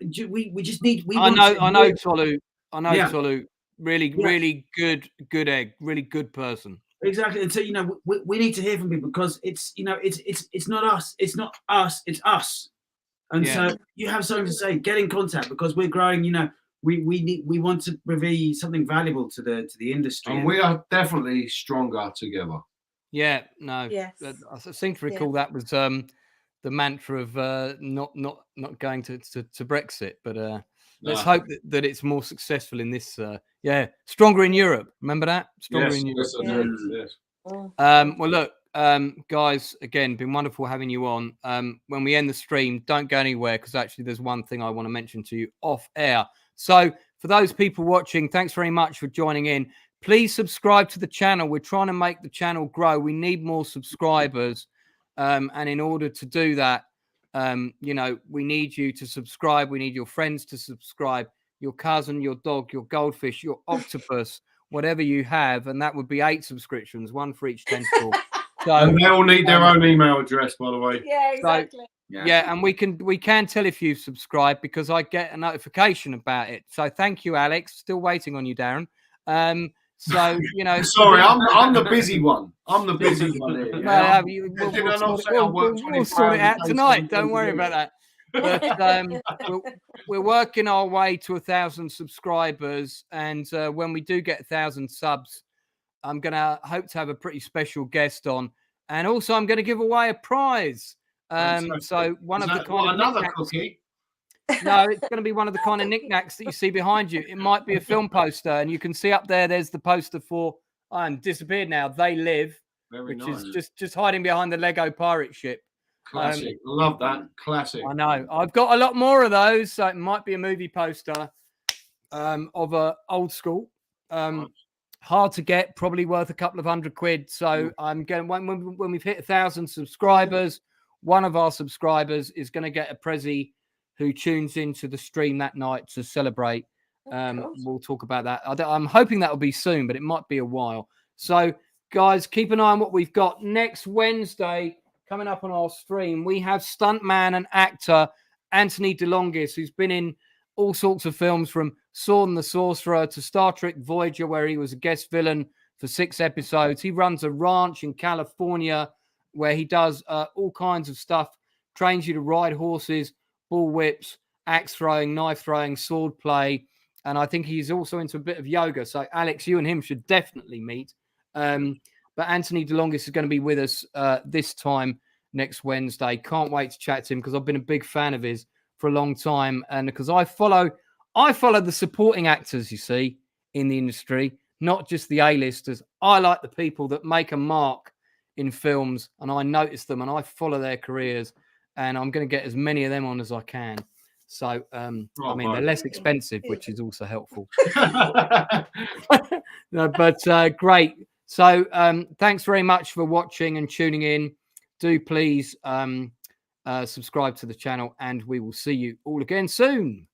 Speaker 11: We just need.
Speaker 2: I know Tolu. Tolu. Really good egg. Really good person.
Speaker 11: Exactly. And so we need to hear from people, because it's not us. It's not us. It's us. And so you have something to say. Get in contact, because we're growing. We want to reveal something valuable to the industry,
Speaker 4: and we are definitely stronger together.
Speaker 2: Yeah, no.
Speaker 3: Yes.
Speaker 2: I seem to recall that was the mantra of not going to Brexit, but let's hope that it's more successful in this. Stronger in Europe. Remember that? Stronger in Europe.
Speaker 4: Yes.
Speaker 2: Well, look, guys, again, been wonderful having you on. When we end the stream, don't go anywhere, because actually there's one thing I want to mention to you off air. So for those people watching, thanks very much for joining in. Please subscribe to the channel. We're trying to make the channel grow. We need more subscribers. And in order to do that, we need you to subscribe. We need your friends to subscribe, your cousin, your dog, your goldfish, your octopus, whatever you have. And that would be 8 subscriptions, one for each tentacle. So,
Speaker 4: and they all need their own email address, by the way.
Speaker 3: Yeah, exactly.
Speaker 2: Yeah, and we can tell if you've subscribed because I get a notification about it. So thank you, Alex. Still waiting on you, Darren. So you know,
Speaker 4: sorry, I'm the busy one. I'm the busy one here.
Speaker 2: No,
Speaker 4: We'll
Speaker 2: sort it out tonight. Don't worry about that. But we're working our way to 1,000 subscribers, and when we do get 1,000 subs, I'm gonna hope to have a pretty special guest on, and also I'm going to give away a prize. So one of the kind of
Speaker 4: another cookie.
Speaker 2: No, it's going to be one of the kind of knickknacks that you see behind you. It might be a film poster, and you can see up there. There's the poster for I'm disappeared now. They Live, which is just hiding behind the Lego pirate ship.
Speaker 4: Classic, love that. Classic.
Speaker 2: I know. I've got a lot more of those, so it might be a movie poster of a old school. Hard to get, probably worth a couple of £100. So I'm going when we've hit 1,000 subscribers. One of our subscribers is going to get a Prezi who tunes into the stream that night to celebrate. We'll talk about that. I'm hoping that will be soon, but it might be a while. So, guys, keep an eye on what we've got. Next Wednesday, coming up on our stream, we have stuntman and actor Anthony DeLongis, who's been in all sorts of films from Sword and the Sorcerer to Star Trek Voyager, where he was a guest villain for 6 episodes. He runs a ranch in California where he does all kinds of stuff, trains you to ride horses, bull whips, axe throwing, knife throwing, sword play. And I think he's also into a bit of yoga. So, Alex, you and him should definitely meet. But Anthony DeLongis is going to be with us this time next Wednesday. Can't wait to chat to him because I've been a big fan of his for a long time. And because I follow the supporting actors, you see, in the industry, not just the A-listers. I like the people that make a mark in films, and I notice them and I follow their careers, and I'm going to get as many of them on as I can. So, I mean, they're less expensive, which is also helpful. No, but great. So, thanks very much for watching and tuning in. Do please subscribe to the channel, and we will see you all again soon.